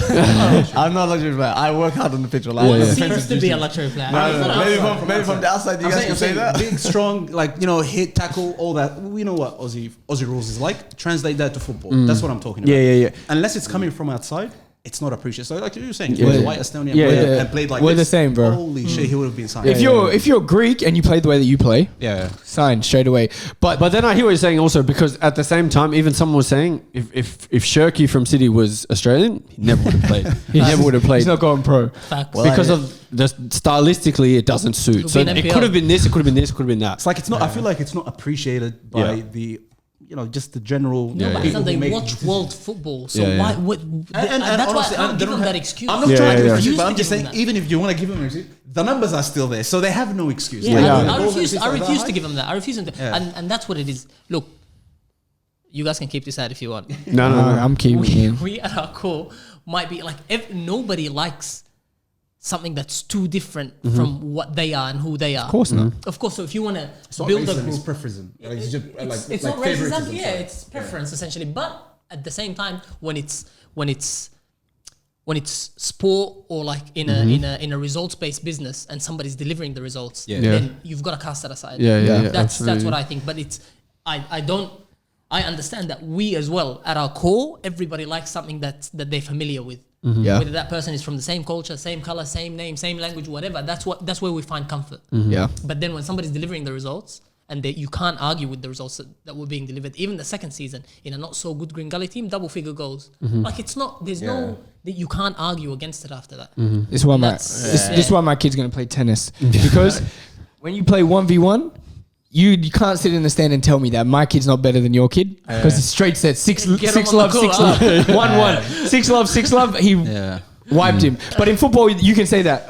I'm not a luxury player. I work hard on the pitch. He seems to be a luxury player. Maybe from the outside, you guys can say that. Big, strong, like, hit, tackle, all that. We know what Aussie rules is like. Translate that to football. That's what I'm talking about. Yeah. Unless it's coming from outside, it's not appreciated. So like you were saying, he was a white Estonian player and played like we're this. the same, bro. Holy shit, he would have been signed. If you're Greek and you play the way that you play, sign straight away. But then I hear what you're saying also, because at the same time, even someone was saying if Shirky from City was Australian, he never would have played. He's not going pro. Because of stylistically, it doesn't suit. So it could have been this, it could have been this, it could have been that. It's like I feel like it's not appreciated by the just the general. They watch world football, so why? And that's honestly, why I don't give them that excuse. I'm not trying to refuse, but I'm just saying, even if you want to give them an excuse, the numbers are still there, so they have no excuse. I refuse to give them that. I refuse them to, and that's what it is. Look, you guys can keep this out if you want. No, I'm keeping it. We at our core might be like, nobody likes something that's too different from what they are and who they are. Of course not. Of course. So if you want to build a group, it's preference. It's not racism. It's preference essentially. But at the same time, when it's sport or like in a results based business and somebody's delivering the results, then you've got to cast that aside. That's what I think. But I understand that we as well at our core, everybody likes something that they're familiar with. Whether that person is from the same culture, same color, same name, same language, whatever, that's where we find comfort. But then when somebody's delivering the results, and you can't argue with the results that were being delivered, even the second season in a not so good Green Gully team, double figure goals. Like it's not, there's no, you can't argue against it after that. This is why my kid's gonna play tennis, because when you play 1v1, you can't sit in the stand and tell me that my kid's not better than your kid, because it's straight set 6 love 1-1 6 love he wiped him. But in football you can say that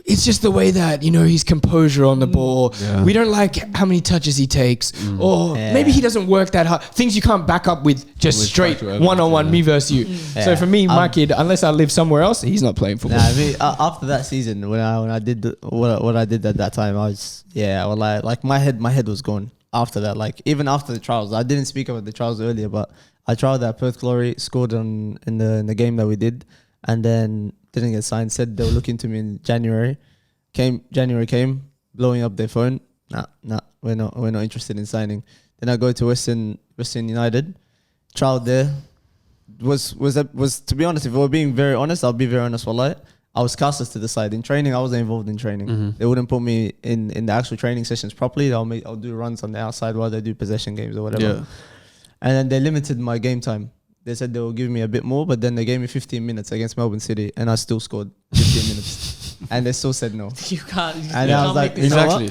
it's just the way that his composure on the ball. We don't like how many touches he takes, or maybe he doesn't work that hard. Things you can't back up with just straight one-on-one me versus you. So for me, my kid, unless I live somewhere else, he's not playing football. After that season, when I did what I did at that time, I was like my head was gone. After that, like even after the trials, I didn't speak about the trials earlier, but I trialed at Perth Glory, scored in the game that we did, and then didn't get signed. Said they were looking to me in January. January came, blowing up their phone. Nah, we're not interested in signing. Then I go to Western United, trialed there. Was to be honest, if we're being very honest, I'll be very honest. Wallahi, I was casted to the side. In training, I wasn't involved in training. They wouldn't put me in the actual training sessions properly. I'll do runs on the outside while they do possession games or whatever. And then they limited my game time. they said they will give me a bit more, but then they gave me 15 minutes against Melbourne City, and I still scored 15 minutes, and they still said no. You can't. And I was like, you know what?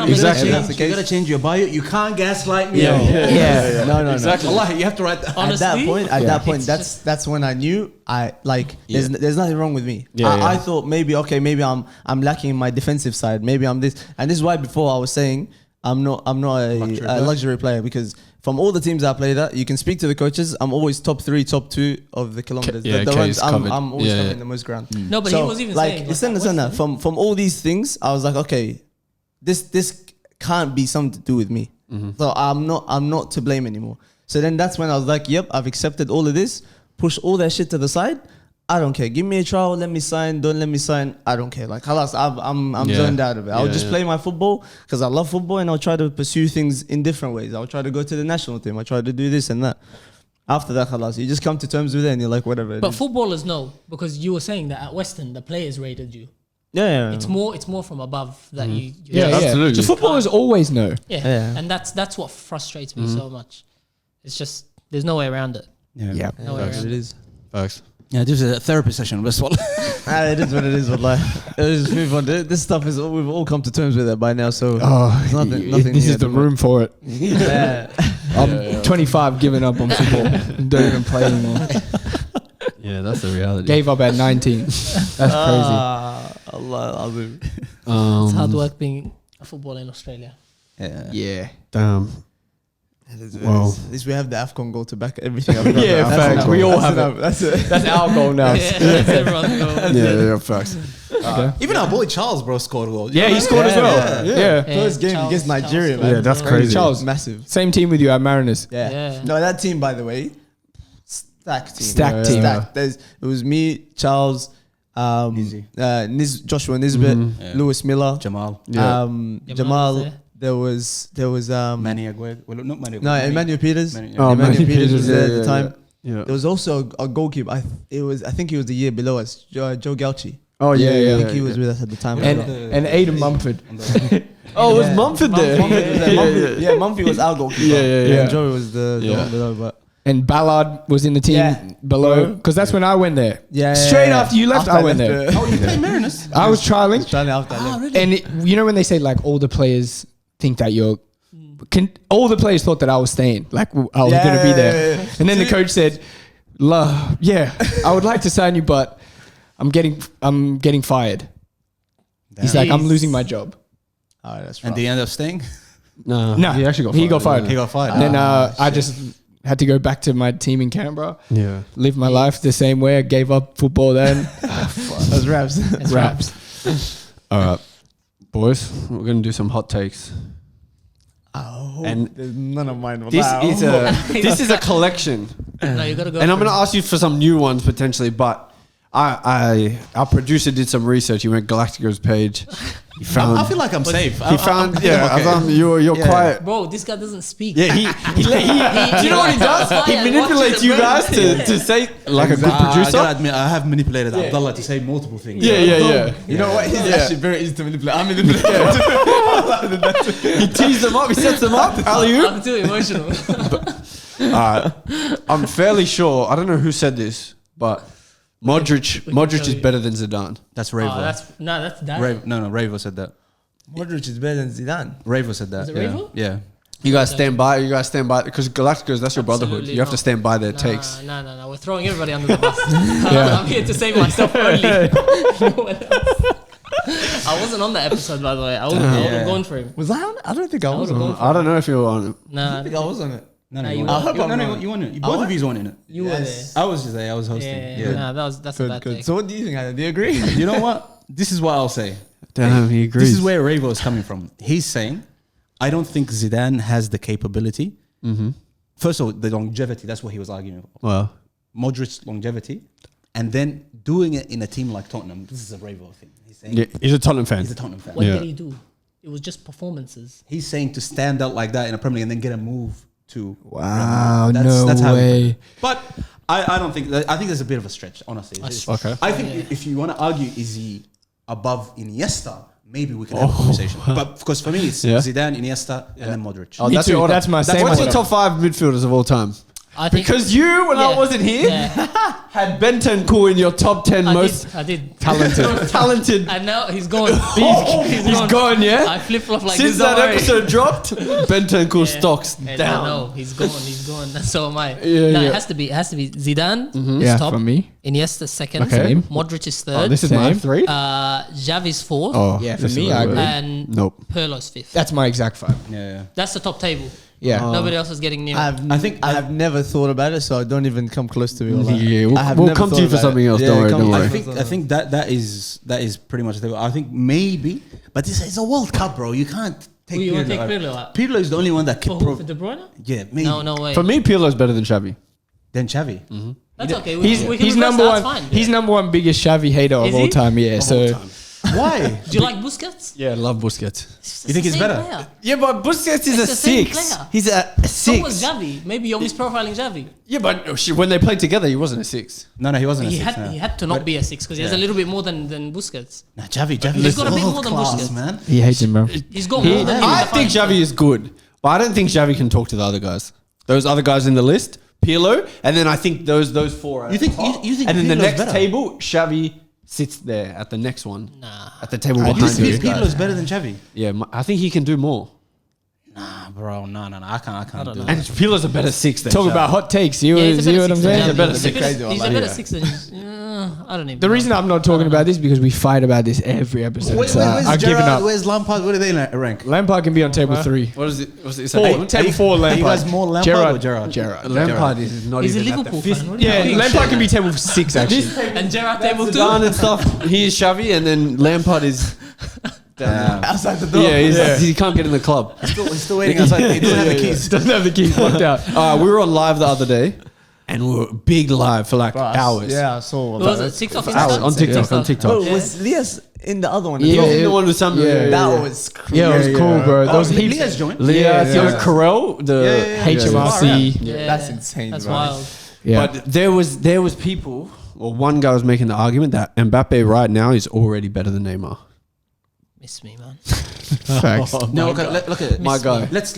Exactly. That's the You case. gotta change your bio. You can't gaslight me. Yeah. No. Exactly. Allah, you have to write that. Honestly, At that point, it's that's when I knew there's nothing wrong with me. Yeah, I thought maybe I'm lacking in my defensive side. Maybe I'm this, and this is why before I was saying I'm not a luxury player, because from all the teams I played at, you can speak to the coaches. I'm always top 3, top 2 of the kilometers. Yeah, the runs, covered. I'm always covering the most ground. No, but he was even saying listen, from all these things, I was like, okay, this can't be something to do with me. So I'm not to blame anymore. So then that's when I was like, yep, I've accepted all of this. Push all that shit to the side. I don't care. Give me a trial. Let me sign. Don't let me sign. I don't care. Like, halas, I'm zoned out of it. I'll just play my football because I love football, and I'll try to pursue things in different ways. I'll try to go to the national team. I'll try to do this and that. After that, halas, you just come to terms with it, and you're like, whatever. But footballers know, because you were saying that at Western, the players rated you. Yeah. It's more from above that you. Yeah, absolutely. So footballers always know. Yeah. And that's what frustrates me so much. It's just there's no way around it. Yeah. No way around it is. Facts. Yeah, this is a therapy session. That's what. It is what it is. Wallah. Let's move on. This stuff is we've all come to terms with it by now. So there's nothing. This is the room for it. Yeah. I'm 25, giving up on football. Don't even play anymore. Yeah, that's the reality. Gave up at 19. That's crazy. Allah. It's hard work being a footballer in Australia. Yeah. Damn. Well, at least we have the AFCON goal to back everything up. Yeah, facts. We all have it. That's it. That's our goal now. That's everyone's goal. Yeah, facts. Even our boy Charles, bro, scored a goal. Yeah, he scored as well. Yeah. First game Charles- against Nigeria, Charles man. Yeah, that's crazy. Charles, Massive. same team with you at Mariners. Yeah. Yeah. No, that team, by the way, stacked team. Stacked team. Stacked. It was me, Charles, Joshua Nisbet, Lewis Miller, Jamal, Jamal was Jamal. there. There was Manny Aguirre. Well, not Manny. no, Emmanuel Peters. Emmanuel Emmanuel Peters was there at the time. Yeah. There was also a goalkeeper. I think he was the year below us. Joe Gauchi. Oh yeah, I think he was with us at the time. And Aidan Mumford. Oh, was Mumford there? Yeah, Mumford was our goalkeeper. Yeah. And Joe was the one below. But And Ballard was in the team below, because that's when I went there. Straight after you left, I went there. Oh, you played Mariners? I was trialing. Trying after I left. Really? And you know when they say like all the players think that you're, all the players thought that I was staying, like I was going to be there. Yeah. And then the coach said, I would like to sign you, but I'm getting fired. He's like, I'm losing my job. All right, that's And rough. they end up staying? No, he actually got fired. fired. He got fired. And then I just had to go back to my team in Canberra, Yeah. live my life the same way. I gave up football then. That's raps. That's Raps. All right, boys, we're gonna do some hot takes. And none of mine. This is a collection, No, you gotta go. and I'm for gonna it. ask you for some new ones potentially. But our producer did some research. He went GaIacticOz page. He found. I feel like I'm safe. He found. You're quiet. Bro, this guy doesn't speak. Yeah, do you know what he does? He manipulates you guys to say like a good I producer. gotta admit, I have manipulated Abdallah to say multiple things. Yeah. You know what? He's actually very easy to manipulate. I'm manipulating. He tees them up. He sets them up. Alley-oop. I'm too emotional. I'm fairly sure. I don't know who said this, but Modric is better than Zidane. That's Ravo. That's that. No, Ravo said that. Modric is better than Zidane. Ravo said that. Is it Ravo? Yeah. You guys stand by. Because GaIacticOz, that's your brotherhood. Absolutely You have to not. stand by their takes. No. We're throwing everybody under the bus. I'm here to save myself only. No one else. I wasn't on that episode, by the way. I would have gone for him. Was I on it? I don't think I was on it. I don't know if you were on it. Nah, I think I was on it. No, you you were. I hope I'm no, wrong. you won it. Both of you won in it. you were there. I was just there. I was hosting. Yeah. Nah, that's a bad Good. thing. So what do you think, Adam? Do you agree? You know what? This is what I'll say. Damn, he agrees. This is where Ravo is coming from. He's saying, I don't think Zidane has the capability. First of all, the longevity. That's what he was arguing for. Well, Modric's longevity. And then doing it in a team like Tottenham. This is a Ravo thing. He's saying he's a Tottenham fan. he's a Tottenham fan. What Yeah. did he do? It was just performances. He's saying to stand out like that in a Premier League and then get a move to. Wow, That's how way. But I don't think. I think there's a bit of a stretch, honestly. Okay. I think if you want to argue, is he above Iniesta? Maybe we can have a conversation. But because for me, it's Zidane, Iniesta, and then Modric. Oh, Me too. That's my same What's your order. top 5 midfielders of all time? I think Because you, when I Yeah. wasn't here, yeah, had Bentancur in your top 10 most I did. talented. And now he's gone. He's gone, yeah? I flip flop like Since this. that episode dropped, Bentancur Yeah. stocks I down. know he's gone. He's gone. So am I. Yeah, no, yeah. it has to be. It has to be Zidane. Yeah, Is top. for me. Iniesta second. Okay. Modric is third. Oh, this is my Same. 3. Xavi's fourth. Oh, Yeah, for this is me, what I it agree. was. And Nope. Pirlo's fifth. That's my exact 5. Yeah. That's the top table. Yeah. Nobody else is getting near. I have never thought about it, so I don't even come close to it. Yeah, I have we'll never come to thought you for about something it. else. Yeah, Don't worry, come don't to worry. you. I think that is pretty much the. I think maybe, but this is a World Cup, bro. You can't take. Who you want to Pirlo. take Pirlo out? Pirlo is the only one that For can. who? For De Bruyne? Yeah, maybe. No way. For me, Pirlo's better than Xavi. Then Xavi. That's okay. He's we can he's reverse number that, one. that's fine. He's number one biggest Xavi hater of Is all he? time. Yeah. So Why? Do you like Busquets? Yeah, I love Busquets. You think he's better? Player. Yeah, but Busquets is It's a the same 6. player. He's a So 6. was Xavi. Maybe you're misprofiling Xavi. Yeah, but when they played together, he wasn't a 6. No, he wasn't. He a six, had no. he had to not be a 6 because he has a little bit more than Busquets. Nah, Xavi He's is got a bit more world than class, Busquets. man. he hates him, bro. He's got more than him. I in the think final. Xavi is good, but I don't think Xavi can talk to the other guys. Those other guys in the list, Pirlo, and then I think those 4. Are You think- at the top. you think And then the Pirlo's next better? table, Xavi sits there at the next one. Nah. At the table I behind disagree. you. Pirlo's better than Xavi. Yeah, I think he can do more. Nah, bro. No. I can't do And that. Pirlo's a better 6 than Talk Xavi. about hot takes. You Yeah, he's a see better what I'm six than saying? Xavi. a better He's six. He's a better 6 than. I don't even. The know. reason I'm not talking about this because we fight about this every episode. Where's So I've given Gerrard? up. Where's Lampard? Where do they rank? Lampard can be on table 3. What is it? What's it? Table 4, Are Lampard. you guys more Lampard or Gerrard? Gerrard. Lampard is not He's a even at the Liverpool fifth. fan. What do you Yeah, think? Lampard can be table 6 actually. And Gerrard table 2. Zidane and stuff. He is Xavi, and then Lampard is. Outside the door. Yeah, he can't get in the club. He's still waiting outside. He doesn't have the keys. Doesn't have the keys locked out. We were on live the other day, and we were big live for like hours. Yeah, I saw. What was it? TikTok, Hours on TikTok. On TikTok. Oh, was Lias in the other one? Yeah, as well? He's the one with some. That was crazy. Yeah, it was cool, bro. Those heaps. Lia's joined. Leah, Yeah. Carell, the HMRC. Yeah, That's insane, That's bro. wild. Yeah. But there was people. Well, one guy was making the argument that Mbappe right now is already better than Neymar. Miss me, man. Facts. No, okay, look at it. My guy. Let's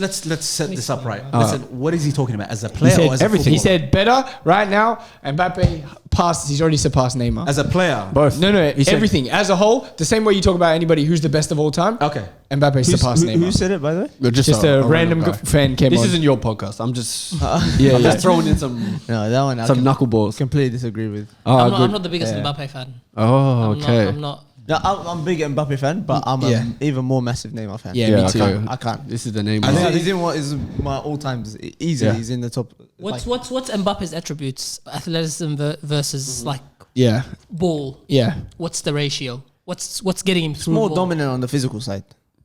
set this up right. Uh, Listen, what is he talking about? As a He player or said as a everything. He footballer? said better right now. Mbappe passed. He's already surpassed Neymar. As a player. Both. No, He said- everything as a whole. The same way you talk about anybody who's the best of all time. Okay. Mbappe surpassed Neymar. Who said it, by the way? We're Just a random guy. fan came This on. isn't your podcast. I'm just Yeah, I'm yeah. just throwing in some No, that one I knuckleballs. completely disagree with. I'm not the biggest Mbappe fan. Oh, I'm okay. Not, I'm not. No, I'm a big Mbappe fan, but I'm Yeah. an even more massive Neymar fan. Yeah, me too. I can't. This is the name. I of think it. he's in what is my all time easily. Yeah. He's in the top. What's Mbappe's attributes? Athleticism versus like Yeah, ball. yeah. What's the ratio? What's getting him through more the ball? dominant on the physical side.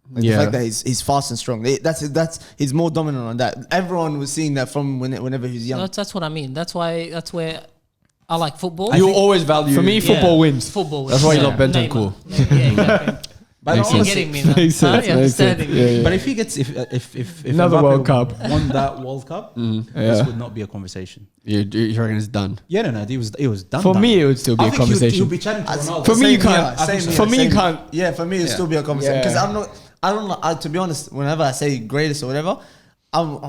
Like Yeah. the fact that he's fast and strong. That's he's more dominant on that. Everyone was seeing that from whenever he was young. That's what I mean. That's where I like football. You always value. For me, football wins. Football. That's why you love Neymar. Bentancur. Yeah, exactly. But You're honestly, getting me now. Makes sense, Huh? makes You're understanding sense. me. Yeah. but if he gets if Another Mbappe World Cup. won that World Cup, this Yeah. would not be a conversation. You reckon it's done? Yeah, no, it was done. For done. me, it would still be I a think he'll conversation. be chatting to Ronaldo. For me, you Same can't. here, same For here, me, you same can't. here. Yeah, for me, it'll Yeah. still be a conversation because Yeah. I don't know. To be honest, whenever I say greatest or whatever, I don't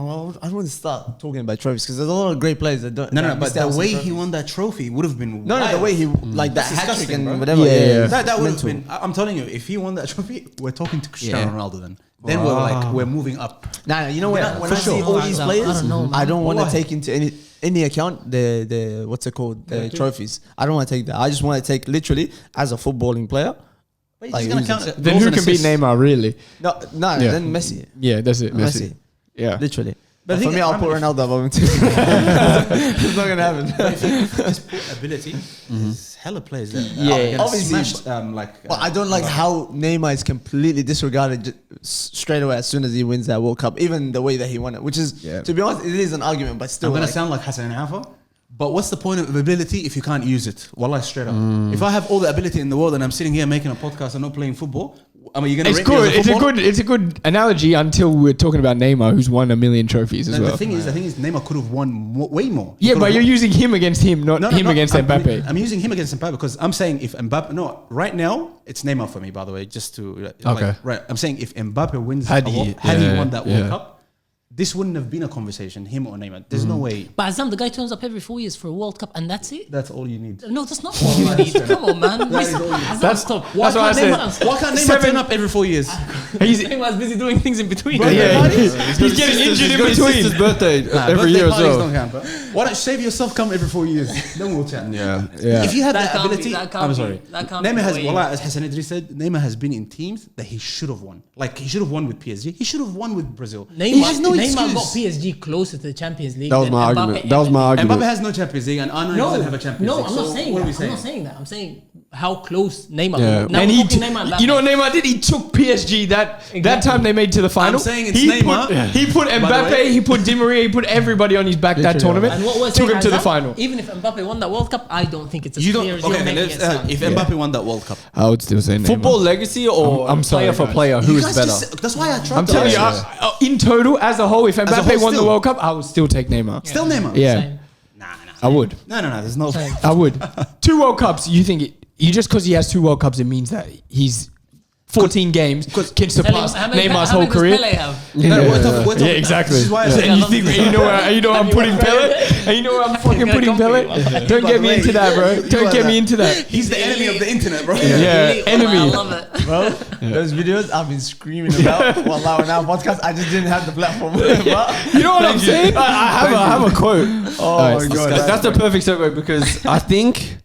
want to start talking about trophies because there's a lot of great players that don't. No, that but missed the out on way trophies. he won that trophy would have been No, the way he like that That's hat trick disgusting, and bro. whatever. Yeah, yeah. That would have Mental. been. I'm telling you, if he won that trophy, we're talking to Cristiano Yeah. Ronaldo. Then we're moving up. Nah, you know when Yeah, when for I see sure. all these I players, don't know, man. I don't want to Why? take into any account the what's it called, the trophies. I don't want to take that. I just want to take literally as a footballing player. But Like, he's gonna who's count it? it. Then Goals who and can beat assists. Neymar? Really? No, Yeah. then Messi. Yeah, that's it. Messi. Yeah. Literally. But But the for thing me, is, I'll I put mean, Ronaldo above him too. It's not gonna happen. His ability is hella players that Yeah. are gonna Obviously, smash, But I don't like how Neymar is completely disregarded straight away as soon as he wins that World Cup. Even the way that he won it, which is, Yeah. to be honest, it is an argument, but still. I'm gonna like, sound like Hassan Alfa, but what's the point of ability if you can't use it? Wallah, straight up. If I have all the ability in the world and I'm sitting here making a podcast and not playing football, I mean, you're gonna It's rate me good. as a It's a footballer? good. It's a good analogy until we're talking about Neymar, who's won 1 million trophies as And well. the thing is, Neymar could have won way more. He Yeah, could but have you're won- using him against him, not him against Mbappe. I'm using him against Mbappe because I'm saying if Mbappe, no, right now it's Neymar for me. By the way, just to Okay. right. I'm saying if Mbappe wins, Had he he won that yeah. World Cup, this wouldn't have been a conversation, him or Neymar. There's no way. But Azam, the guy turns up every 4 years for a World Cup, and that's it. That's all you need. No, that's not all you need. Come on, man. Azam, stop. Why can't Neymar turn up every 4 years? Neymar's busy doing things in between. He's getting injured in between. His birthday every year as well. Don't count, bro. Why don't save yourself? Come every 4 years. Then we'll chat. Yeah. If you had That that can't be- ability, that can't I'm be- sorry. that can't be Neymar has, the way- wallah, as Hassan Idris said, Neymar has been in teams that he should have won. Like he should have won with PSG. He should have won with Brazil. He has no Neymar got excuse. PSG closer to the Champions League. That was than my Mbappe argument. That was my Mbappe argument. has no Champions League and Arnold doesn't have a Champions League. I'm not So saying what are that. we I'm saying? not saying that. I'm saying how close Neymar. Yeah. Now And we're he, talking Neymar and Mbappe. you know what Neymar did? He took PSG that time they made to the final. I'm saying it's he Neymar. He put By the Mbappe, way. he put Di Maria, he put everybody on his back that tournament. And what we're Took saying him to the Azam, final. Even if Mbappe won that World Cup, I don't think it's as You don't. clear as you're Okay, making let's, it sound. if Mbappe won that World Cup, I would still say Neymar. Football legacy or I'm sorry, player for guys. player, who you is guys better? just- that's why I tried. I'm telling you, in total, as a whole, if a Mbappe whole won the still. World Cup, I would still take Neymar. Still Neymar. Yeah, Same. I would. No. There's no. I would. 2 World Cups. You think you just because he has 2 World Cups, it means that he's 14 games can surpass Neymar's whole career. Does Pele have? Yeah, exactly. This is why I said. And you think you know where I'm putting Pele? And you know where I'm fucking putting Pele? Don't get me into that, bro. Don't get me into that. He's the enemy of the internet, bro. Yeah, Elite, enemy. I love it. Bro, those videos I've been screaming about while on our podcast. I just didn't have the platform. But You know what I'm saying? I have a quote. oh my god, That's the perfect segue because I think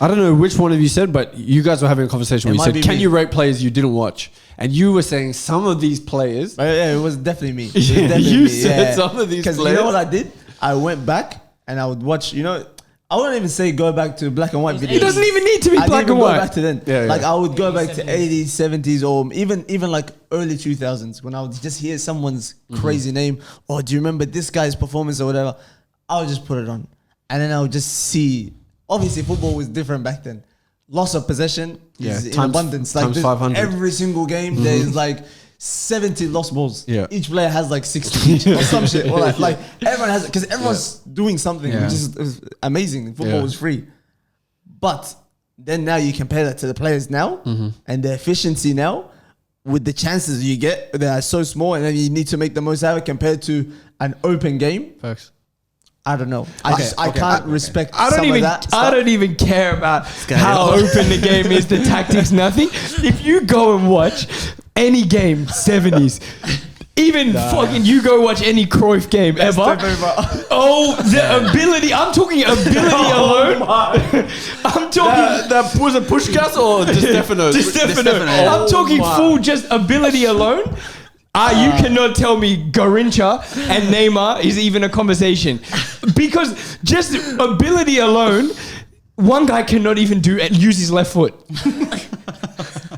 I don't know which one of you said, but you guys were having a conversation where It you might said, be "Can me. you rate players you didn't watch?" And you were saying some of these players. Yeah, it was definitely me. It was Yeah, definitely you me, said some of these Because you players. know what I did? I went back and I would watch. I wouldn't even say go back to black and white videos. It doesn't even need to be I black didn't and even go back white. to then. Yeah, yeah. Like I would go back to 80s, 80s, 70s, or even like early 2000s when I would just hear someone's crazy name. Or do you remember this guy's performance or whatever? I would just put it on, and then I would just see. Obviously, football was different back then. Loss of possession is in times- abundance. times this- 500. every single game, there's like 70 lost balls. Yeah. Each player has like 60 each or some shit. Or like everyone has it because everyone's doing something, which is amazing. Football was free. But then now you compare that to the players now and the efficiency now with the chances you get that are so small, and then you need to make the most out of it compared to an open game. Facts. I don't know. I can't respect. I don't some even. Of that I stuff. don't even care about how open the game is, the tactics, nothing. If you go and watch any game, 70s, even fucking you go watch any Cruyff game ever. Oh, the ability! I'm talking ability alone. I'm talking. That was a Pushkas or Di Stefano? Di Stefano. I'm talking full just ability alone. You cannot tell me Garincha and Neymar is even a conversation, because just ability alone, one guy cannot even use his left foot.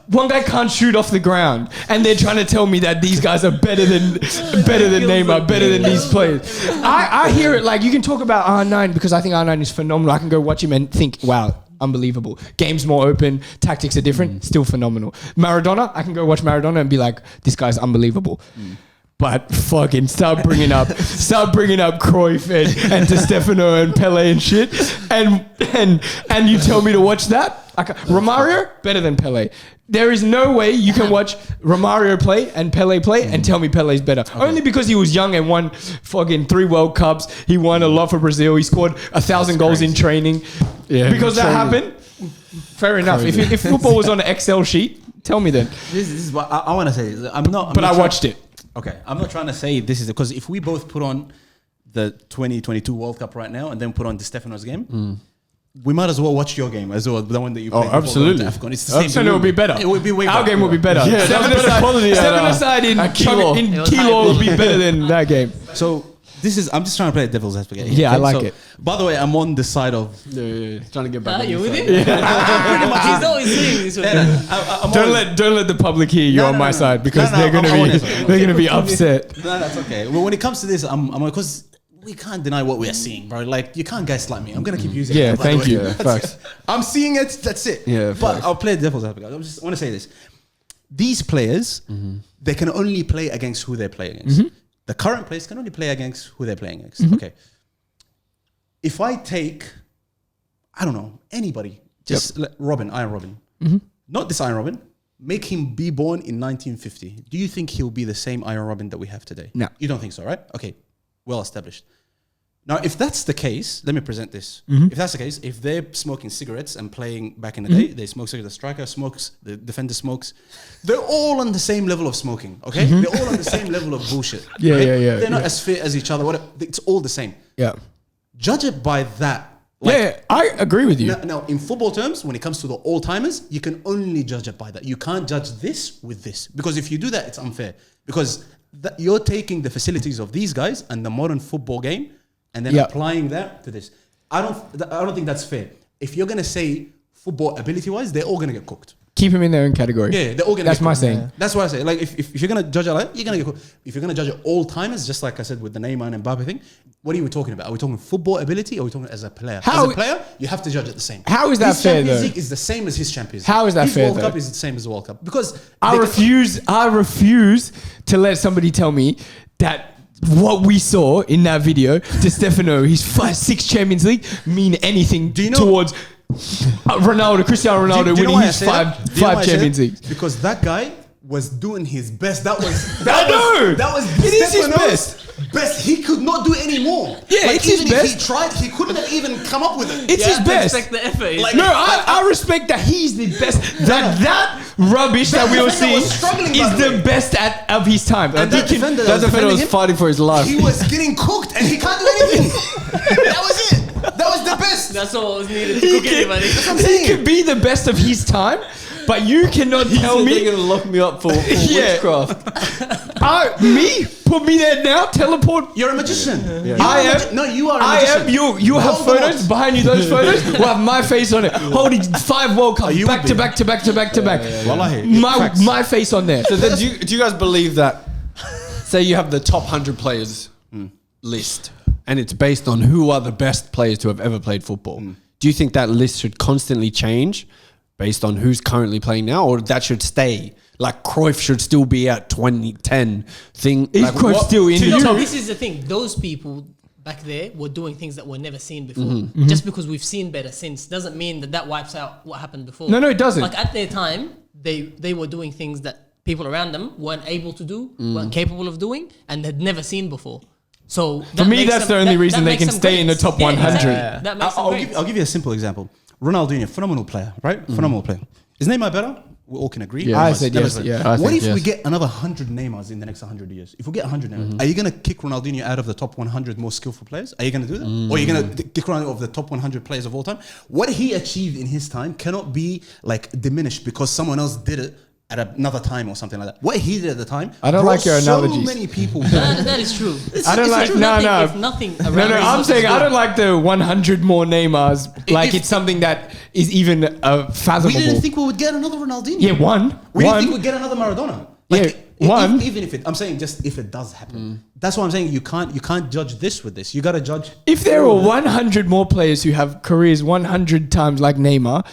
One guy can't shoot off the ground, and they're trying to tell me that these guys are better than Neymar, better than these players. I hear it like you can talk about R9 because I think R9 is phenomenal. I can go watch him and think, wow, unbelievable. Game's more open, tactics are different, still phenomenal. Maradona, I can go watch Maradona and be like, this guy's unbelievable. But fucking start bringing up Cruyff and Di Stefano and Pele and shit, and you tell me to watch that? Romario better than Pele. There is no way you can watch Romario play and Pele play and tell me Pele's better. Only because he was young and won fucking 3 World Cups. He won a lot for Brazil. He scored 1,000 goals in training. Yeah, because that happened. Fair enough. If football was on an Excel sheet, tell me then. This is what I want to say. But I watched it. Okay, I'm not trying to say this is because if we both put on the 2022 World Cup right now and then put on Di Stefano's game, we might as well watch your game as well, the one that you played. Absolutely. AFCON. It's the same. So it will be better. It would be way Our better. game will be better. Yeah, Seven aside in Kilo. Kilo will be better than that game. So I'm just trying to play devil's advocate. Yeah, I like it. By the way, I'm on the side of. Trying to get back. You with him? Pretty much. He's always saying this. Don't let the public hear you on my side because they're gonna be upset. No, that's okay. Well, when it comes to this, I'm because we can't deny what we are seeing, bro. Like you can't gaslight me. I'm gonna keep using. Yeah, it, by the thank way. you. Facts. I'm seeing it. That's it. Yeah, but facts. I'll play devil's advocate. I just want to say this: these players, they can only play against who they play against. The current players can only play against who they're playing against. Okay. If I take, I don't know, anybody, just Iron Robin, not this Iron Robin, make him be born in 1950. Do you think he'll be the same Iron Robin that we have today? No. You don't think so, right? Okay, well established. Now, if that's the case, let me present this. If that's the case, if they're smoking cigarettes and playing back in the day, they smoke cigarettes, the striker smokes, the defender smokes, they're all on the same level of smoking, okay? They're all on the same level of bullshit. Yeah. They're not as fit as each other. Whatever. It's all the same. Yeah. Judge it by that. I agree with you. Now, in football terms, when it comes to the all-timers, you can only judge it by that. You can't judge this with this. Because if you do that, it's unfair. Because you're taking the facilities of these guys and the modern football game and then applying that to this. I don't think that's fair. If you're going to say football ability-wise, they're all going to get cooked. Keep him in their own category. Yeah, they're all going to That's get my cooked. saying. Yeah. That's what I say. Like, if you're going to judge it like that, you're going to get cooked. If you're going to judge it all-timers, just like I said with the Neymar and Mbappe thing, what are we talking about? Are we talking football ability or are we talking as a player? As a player, you have to judge it the same. How is that his fair, Champions though? League is the same as his Champions League. How is that his fair, World though? Cup is the same as the World Cup. Because I refuse to let somebody tell me that what we saw in that video to Stefano, his 5-6 Champions League, mean anything towards Cristiano Ronaldo winning his five Champions Leagues. Because that guy was doing his best. That was It is his best. He could not do any more. Yeah, like, it's his even if best. he tried, he couldn't have even come up with it. It's his best. Respect the effort. I respect that he's the best. That rubbish that we were seeing was struggling, is by the the way. best of his time. And that defender That defender was him, fighting for his life. he was getting cooked and he can't do anything. That was it. That was the best. That's all was needed to cook anybody. He could be the best of his time, but you cannot tell me. They're going to lock me up for witchcraft. Put me there now. Teleport. You're a magician. I am. No, you are a I magician. am. You have Voldemort. photos behind you. Those photos will have my face on it, holding 5 World Cups you back would to be. back to back to back to back. Wallahi, My face on there. So then do you guys believe that, say you have the top 100 players list, and it's based on who are the best players to have ever played football. Do you think that list should constantly change based on who's currently playing now, or that should stay? Like Cruyff should still be at 2010 thing. Is like Cruyff still in the No, top? this is the thing. Those people back there were doing things that were never seen before. Mm-hmm. Just because we've seen better since doesn't mean that wipes out what happened before. No, it doesn't. Like at their time, they were doing things that people around them weren't able to do, weren't capable of doing, and had never seen before. So For me, that's the only reason they can stay in the top 100. Exactly. That makes them great. I'll give you a simple example. Ronaldinho, phenomenal player, right? Phenomenal player. Is Neymar better? We all can agree. Yeah. I said yes, yeah. What if we get another 100 Neymars in the next 100 years? If we get 100 Neymars, are you going to kick Ronaldinho out of the top 100 most skillful players? Are you going to do that? Or are you going to kick Ronaldinho of the top 100 players of all time? What he achieved in his time cannot be like diminished because someone else did it at another time or something like that. What he did at the time, I don't brought like your analogies. So many people. That is true. I don't like. If nothing around No, us I'm was saying I good. don't like the 100 more Neymars. Like it's something that is even fathomable. We didn't think we would get another Ronaldinho. Yeah, one. We didn't One. think we'd get another Maradona. Even if it, I'm saying just if it does happen. That's why I'm saying you can't judge this with this. You got to judge. If there were 100 more players who have careers 100 times like Neymar,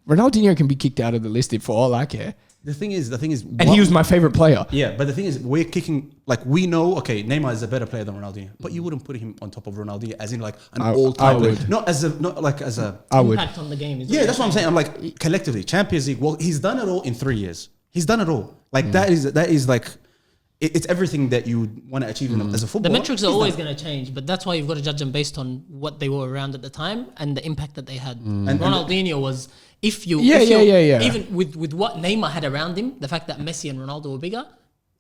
Ronaldinho can be kicked out of the list for all I care. The thing is, And he was my favorite player. Yeah, but the thing is, we're kicking like we know. Okay, Neymar is a better player than Ronaldinho, but you wouldn't put him on top of Ronaldinho as in like an all-time I player. would. Not as a. I would. Impact on the game. Is Yeah, that's what I'm saying. I'm like collectively Champions League. Well, he's done it all in 3 years. He's done it all. Like that is like it's everything that you want to achieve as a The footballer. metrics are always going to change, but that's why you've got to judge them based on what they were around at the time and the impact that they had. And Ronaldinho was, even with what Neymar had around him, the fact that Messi and Ronaldo were bigger,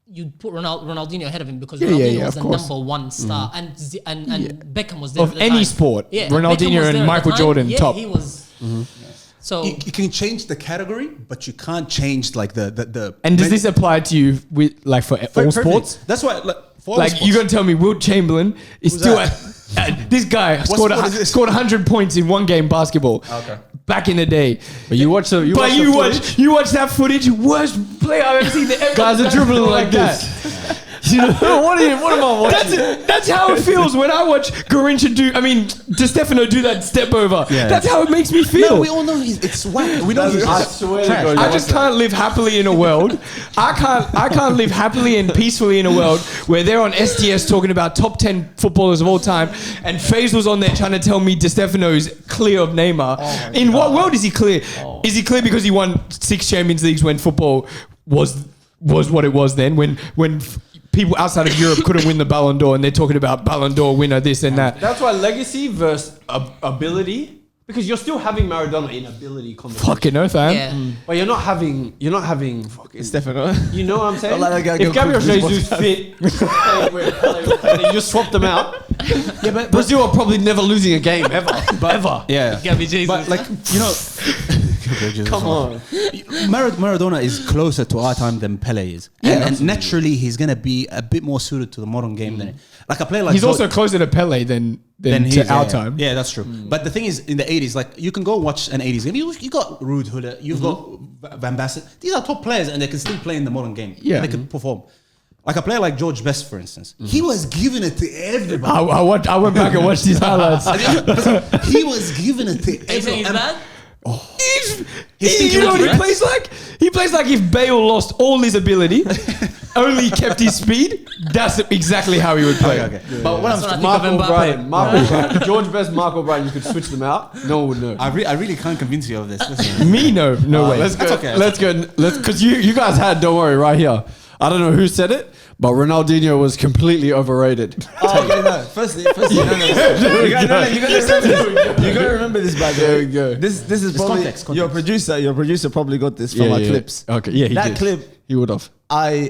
you'd put Ronaldinho ahead of him because Ronaldinho was of the course. number one star, and Beckham was there Of at the any time. sport, Yeah, Ronaldinho Beckham was and there at Michael the time. Jordan, Yeah, top. he was. So You can change the category, but you can't change like the. And does this apply to you with like for all sports? That's why. For Like you're gonna tell me Wilt Chamberlain is Who's still that? at this guy sport is this? scored 100 points in one game basketball. Okay. Back in the day. But you watch You watch that footage, worst player I've ever seen. Guys are dribbling like that. You know, what am I watching? That's how it feels when I watch Di Stefano do that step over. Yeah. That's how it makes me feel. No, we all know it's whack. We know he's I just swear to trash. God, I just can't live happily in a world. I can't live happily and peacefully in a world where they're on STS talking about top 10 footballers of all time, and Faisal's on there trying to tell me Di Stefano is clear of Neymar. In what world is he clear? Is he clear because he won 6 Champions Leagues when football was what it was then? When people outside of Europe couldn't win the Ballon d'Or, and they're talking about Ballon d'Or winner, this and that. That's why legacy versus ability, because you're still having Maradona in ability conversation. Fucking earth, I am. Yeah. But you're not having fucking Stefano. You know what I'm saying? Like that guy If go Gabriel cook this Jesus fit, and you just swapped them out. Yeah, but Brazil are probably never losing a game ever. yeah. Gabby Jesus. But like Come on. Maradona is closer to our time than Pele is, and naturally he's gonna be a bit more suited to the modern game than like a player like. He's also closer to Pele than to our time. Yeah, that's true. But the thing is, in the 80s, like you can go watch an 80s game. You got Ruud Gullit, you've got Van Basten. These are top players, and they can still play in the modern game. Yeah. They can perform. Like a player like George Best, for instance, he was giving it to everybody. I went back and watched his highlights. He was giving it to Are you saying he's everyone. bad? You know what he plays like? He plays like if Bale lost all his ability, only kept his speed. That's exactly how he would play. Okay. But what That's what I I'm think of Mbappe. Mark O'Brien, George Best, Mark O'Brien, you could switch them out. No one would know. I really can't convince you of this. Listen. Me, no way. Let's go. That's okay. Let's go. Because you guys had. Don't worry, right here. I don't know who said it, but Ronaldinho was completely overrated. Oh, okay, no. Firstly, you gotta remember this, by the way. There we go. This is probably context. your producer probably got this from our clips. Okay, yeah, he That did. clip, He would have. I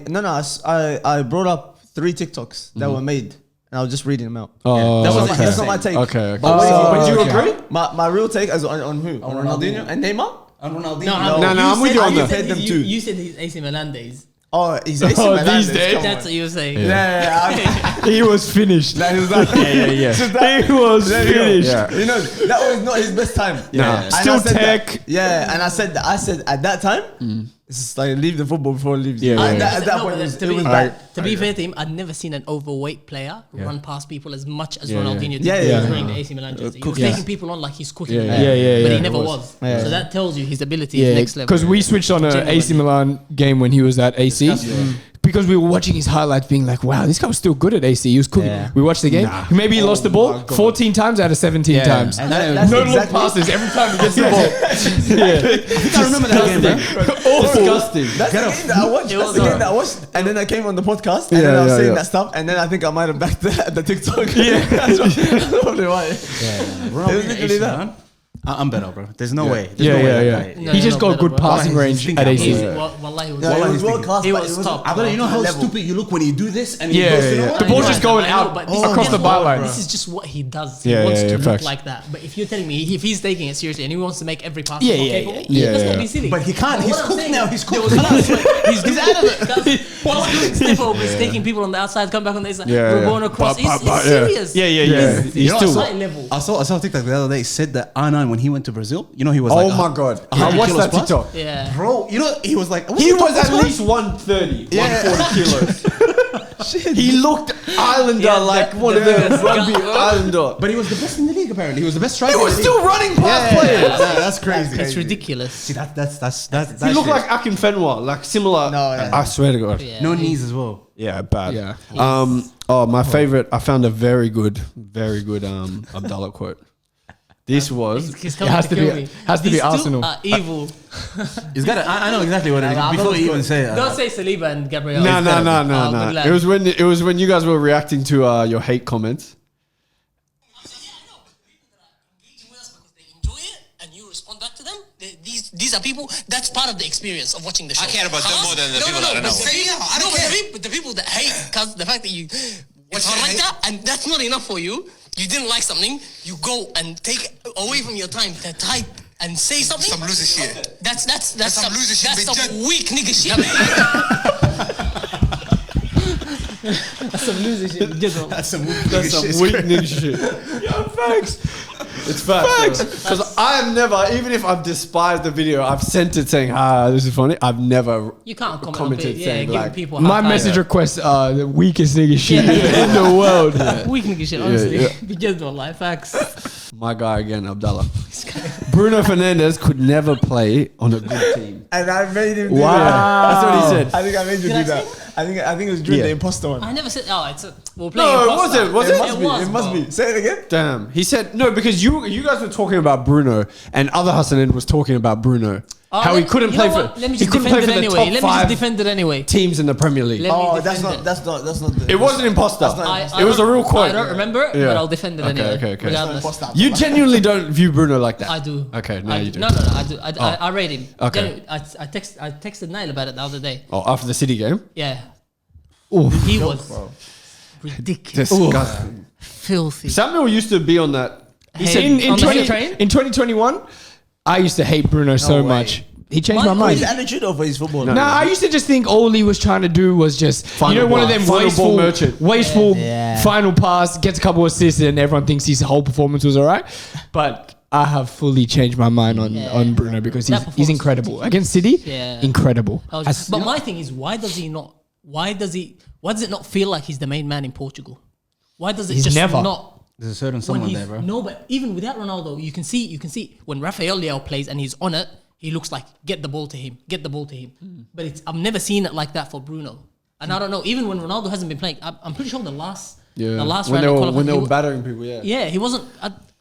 brought up 3 TikToks that were made, and I was just reading them out. Oh, That's not my take. Okay. But do you okay. agree? My real take is on who? On Ronaldinho and Neymar? And Ronaldinho. No, I'm with you on that. said them too. You said he's AC Milan days. Oh, he's AC Oh, Milan. these days. That's what you were saying. Yeah. He was finished. That is that. He was There you go. finished. Yeah. You know, that was not his best time. Yeah. And Still I said tech. that- yeah, and I said at that time, it's just like leave the football before it leaves. Yeah, And yeah. At that No, point, but it was bad. to be fair to him, I'd never seen an overweight player run past people as much as Ronaldinho did Yeah. during the AC Milan jersey. He was Yeah. taking people on like he's cooking. Yeah, them. yeah, But yeah. he never It was. Yeah. So that tells you his ability is next level. Because we switched on a Genuinely. AC Milan game when he was at AC. Because we were watching his highlights, being like, "Wow, this guy was still good at AC. He was cooking." Yeah. We watched the game. Maybe he lost the ball 14 times out of 17 times. And that's No look exactly- passes every time he gets the ball. I remember that game, bro. Disgusting. That's the game that I watched. It That's was the game hard. that I watched. And then I came on the podcast and Yeah, then I was yeah, saying yeah. that stuff. And then I think I might have backed the TikTok. Yeah. That's probably why. Ronaldinho, It was literally that. man. I'm better, bro. There's no way. There's Yeah, no way yeah, that yeah. guy- No, He no, just no, got no, good no. passing Wallahi, range he's at thinking AC. Wallahi, it was Yeah, it was he's world class. He but was it wasn't top. I don't know. You know how level. stupid you look when you do this and he Yeah, goes to yeah, the yeah. wall? The ball's just going I know, out but this across is the what- byline. This is just what he does. He Yeah, wants yeah, to yeah, look facts. like that. But if you're telling me if he's taking it seriously and he wants to make every pass Yeah, more yeah, capable, yeah. let's Yeah, not yeah. be silly. But he can't. But He's what I'm cooked saying- now. He's cooked. He's out of it. Well, step over, he's taking people on the outside, come back on the inside. Yeah, We're yeah. going across. He's Yeah, serious. yeah, yeah. You He's know, still. High level. I saw TikTok the other day. Said that R9 when he went to Brazil, you know, he was Oh like, my god. I 100 watched kilos that plus? TikTok. Yeah. Bro, you know, he was like, He was at least 130, 140 kilos. He looked Islander Yeah, like that- one of the the- rugby Islander. But he was the best in the league. Apparently, he was the best striker. He was in the still league. running past players. That's crazy. It's ridiculous. See, that's He looked like Akin Fenwa, like similar. No, yeah. I swear to God. Yeah. no knees as well. Yeah, bad. Yeah. My favorite. I found a very good Abdallah quote. This was. He's coming has to be- kill me. has to be These two Arsenal. are evil. He's got it. I know exactly what it is. I'm Before not you even going- say it. Don't say Saliba and Gabriel. No. Good lad. It was when you guys were reacting to your hate comments. Respond back to them. These are people. That's part of the experience of watching the show. I care about them more than the people that I know. I don't care. But the people that hate, because the fact that you watch it like that, and that's not enough for you. You didn't like something. You go and take away from your time to type and say something. Some loser shit. That's some loser shit, That's bitch. some weak nigga shit. That's some loser shit. That's some weak weak shit. Yeah, facts. It's facts. Because I've never, even if I've despised the video, I've sent it saying, this is funny. I've never You can't comment commented on it. Yeah, saying giving like, people My hard time. message requests are the weakest nigga shit in the world. Weak nigga shit, honestly. yeah. Because of life facts. my guy again, Abdallah. Bruno Fernandes could never play on a good team. And I made him do Wow. that. That's what he said. I think I made you Did I do that. say I think it was during Yeah. the imposter one. I never said. Oh, it's we're playing. No, it imposter. wasn't. Was it? It must be. Say it again. Damn. He said, no, because you guys were talking about Bruno and other Hassanin was talking about Bruno. How he couldn't play for. Let me He just couldn't defend play it for the anyway. top Let me just 5 defend it anyway. teams in the Premier League. Let me Oh, that's defend not. That's not. The, It was an imposter. not- It was a real quote. I don't remember it, Yeah. but I'll defend it anyway. okay. Regardless. imposter. You genuinely don't view Bruno like that. I do. Okay, now you do. No, I do. I rate him. Okay. Genuinely, I texted Nail about it the other day. Oh, after the City game? Yeah. Oof. He was ridiculous. Disgusting. Filthy. Samuel used to be on that. He said In on the hate train? 2021, I used to hate Bruno so way. much. He changed Why- my For his mind. attitude or for his football? Nah, I used to just think all he was trying to do was just, Final one of ball. them Final ball merchant. wasteful Yeah. final pass, gets a couple assists, and everyone thinks his whole performance was all right. But I have fully changed my mind on Bruno because That he's performance incredible. was Against City, Yeah. incredible. But my thing is, why does it not feel like he's the main man in Portugal? Why does it He's just never. not? There's a certain When someone he's, there, bro. no, but even without Ronaldo, you can see when Rafael Leao plays and he's on it, he looks like get the ball to him. But I've never seen it like that for Bruno. And I don't know, even when Ronaldo hasn't been playing, I'm pretty sure the last when round they of were, qualifying, when they he were wa- battering people, yeah. yeah, he wasn't.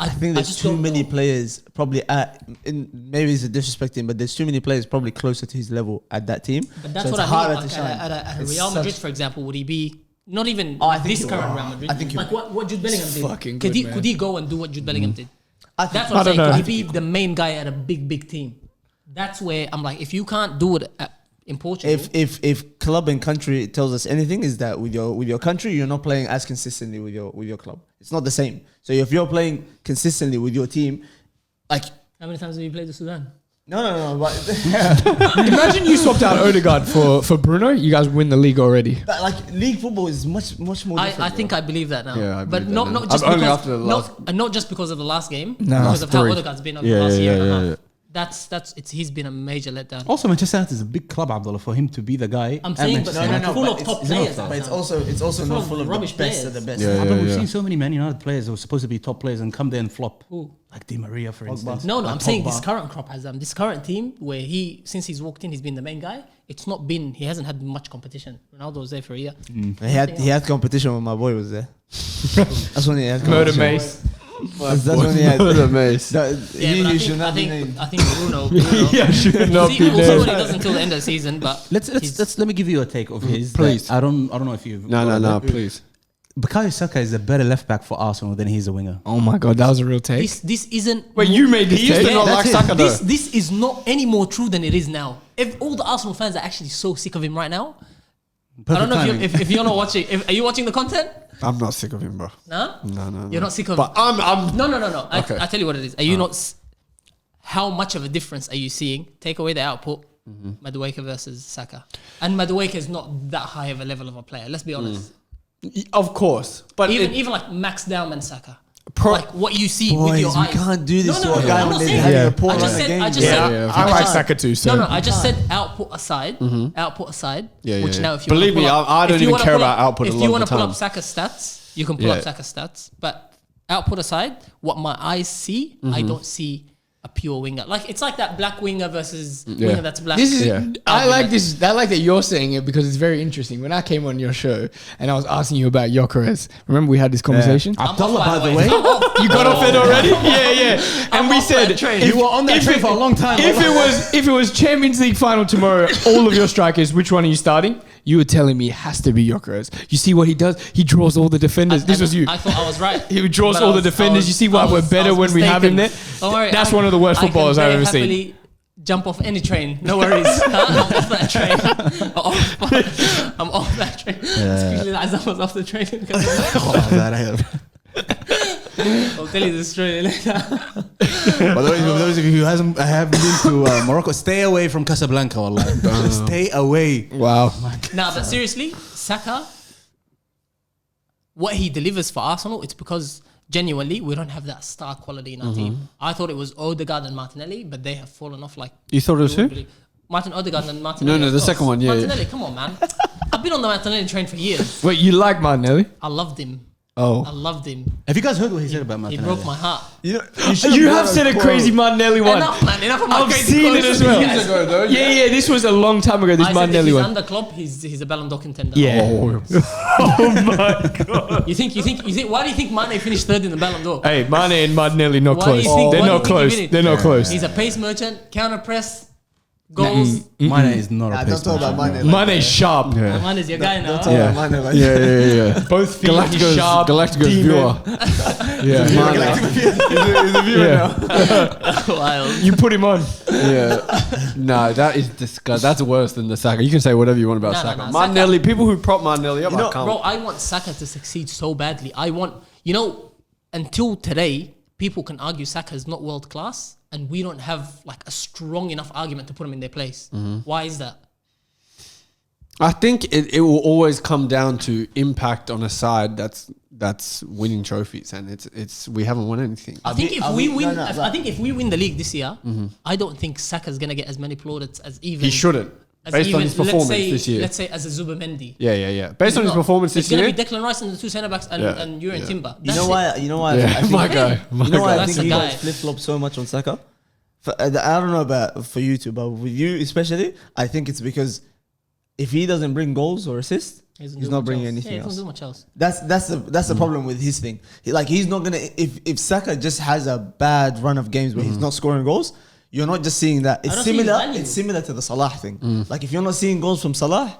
I think there's just too don't many know. players probably maybe it's a disrespecting, but there's too many players probably closer to his level at that team. But that's so what it's I harder mean. to Like shine. at a It's Real such- Madrid, for example, would he be not even I think this he current will. Real Madrid? I think he like will. what Jude Bellingham did. fucking Could good, he man. could he go and do what Jude Bellingham did? I think- That's what I'm I don't saying. know. Could he be the main guy at a big team? That's where I'm like, if you can't do it in Portugal, if club and country tells us anything, is that with your country you're not playing as consistently with your club. It's not the same. So if you're playing consistently with your team, like how many times have you played the Sudan? no, but Imagine you swapped out Odegaard for Bruno. You guys win the league already. that, like league football is much more different. I think I believe that now. Yeah, I but believe not that not now. just Only because after the last- not just because of the last game, No. because of how Three. Odegaard's been over the last year and a half. He's been a major letdown. Also, Manchester United is a big club, Abdullah, for him to be the guy. I'm at saying, but Manchester United. full but of it's- top it's not players. but it's also full not of full of rubbish the best players. of the best. Abdullah, we've seen so many Man United players who were supposed to be top players and come there and flop. Who? Like Di Maria, for instance. No, Like I'm saying Pogba. this current crop has this current team where since he's walked in, he's been the main guy. He hasn't had much competition. Ronaldo was there for a year. He had competition when my boy was there. That's when he had Murder competition. Mace. That's when he had. Murder Mace. Yeah, but He should not be named. I think Bruno. Yeah, should not See, be we'll see there. what he does until the end of the season. But Let me give you a take of his. Please. I don't know if you've. No, please. Bukayo Saka is a better left back for Arsenal than he's a winger. Oh my god, that was a real take. this isn't. Wait, you made this He used take? to not like Saka though. This is not any more true than it is now. If all the Arsenal fans are actually so sick of him right now, I don't know if you're not watching. Are you watching the content? I'm not sick of him, bro. No? No. You're not sick of But I'm No. Okay. I tell you what it is. Are you not? How much of a difference are you seeing? Take away the output, Madueke versus Saka, and Madueke is not that high of a level of a player. Let's be honest. of course. But Even like Max Down and Saka. Pro- like what you see with Boys, your we eyes. can't do this to a I'm guy not when they're saying- having Yeah. a poor I just run of said. game. I just said. I like Saka too. So No, I just said output aside. Output aside. Yeah, which yeah. now, if you Believe wanna me, pull up- I don't if you even wanna care pull about up- output a If lot you of want the to pull time. up Saka's stats, you can pull Yeah. up Saka's stats. But output aside, what my eyes see, I don't see a pure winger. Like it's like that black winger versus winger that's black. this is. Yeah. I like this. I like that you're saying it because it's very interesting. When I came on your show and I was asking you about Gyökeres, remember we had this conversation. I'm Abdullah, off, by the way. I'm off. You got off it already? Yeah. And I'm we off said that train. if- You were on that if train it- for a long time. If it was Champions League final tomorrow, all of your strikers, which one are you starting? You were telling me it has to be Gyökeres. You see what he does? He draws all the defenders. This was you. I thought I was right. He draws But all I the was- defenders. I You see why was- we're I better was when we have him there? mistaken. Don't worry, That's one of the worst footballers I've ever seen. I can very happily jump off any train. No worries. I'm off that train. I'm off that train. Especially that Azam was off the train. I'll tell you the story later. By the way, for those of you who haven't been to Morocco, stay away from Oh. Casablanca. Wallah. Stay away. Wow. Nah, but seriously, Saka, what he delivers for Arsenal, it's because genuinely we don't have that star quality in our team. I thought it was Odegaard and Martinelli, but they have fallen off like. You thought it was who? Martin Odegaard and Martinelli. No, the second one, yeah. Martinelli, come on, man. I've been on the Martinelli train for years. Wait, you like Martinelli? I loved him. Oh. I loved him. Have you guys heard what he said about He Martinelli? broke my heart. You have said a crazy Martinelli one. Enough, man. Enough of my I've crazy seen it quotes. as well. Years ago, though. Yeah, this was a long time ago, this I said if Martinelli he's one. under Klopp, he's a Ballon d'Or contender. Yeah. Oh my God. You think? Why do you think Mane finished third in the Ballon d'Or? Hey, Mane and Martinelli not Why do you close. think- They're why do not you think he close. did it? They're not close. He's a pace merchant, counter press, goals. Mine is not a Don't pace talk about merchant. Mane. Mane's sharp. Man is your guy now. Don't talk about Mane like Yeah. Both feet Galacticos, sharp. Galacticos demon. viewer. Yeah. He's a viewer Yeah. now. Wild. You put him on. Yeah. No, that is disgusting. That's worse than the Saka. You can say whatever you want about No, no, Saka. no, Martinelli, people who prop Martinelli up, I can't. Bro, I want Saka to succeed so badly. Until today, people can argue Saka is not world class, and we don't have like a strong enough argument to put him in their place. Why is that? I think it will always come down to impact on a side that's winning trophies, and it's we haven't won anything. I think if we win the league this year, I don't think Saka's gonna get as many plaudits as even He shouldn't, based on his performance this year. Let's say as a Zubimendi. Yeah. Based on his performance this It's gonna year. be Declan Rice and the two centre backs and Yuri Timber. You know why? You know why? Yeah, I think, my guy. You know why I That's think he the guy. got flip flop so much on Saka? I don't know about for you two, but with you especially, I think it's because if he doesn't bring goals or assists, he's not bringing anything else. He doesn't do much else. That's the problem with his thing. He's not gonna if Saka just has a bad run of games where he's not scoring goals, you're not just seeing that. It's don't see his similar. value. It's similar to the Salah thing. Like if you're not seeing goals from Salah,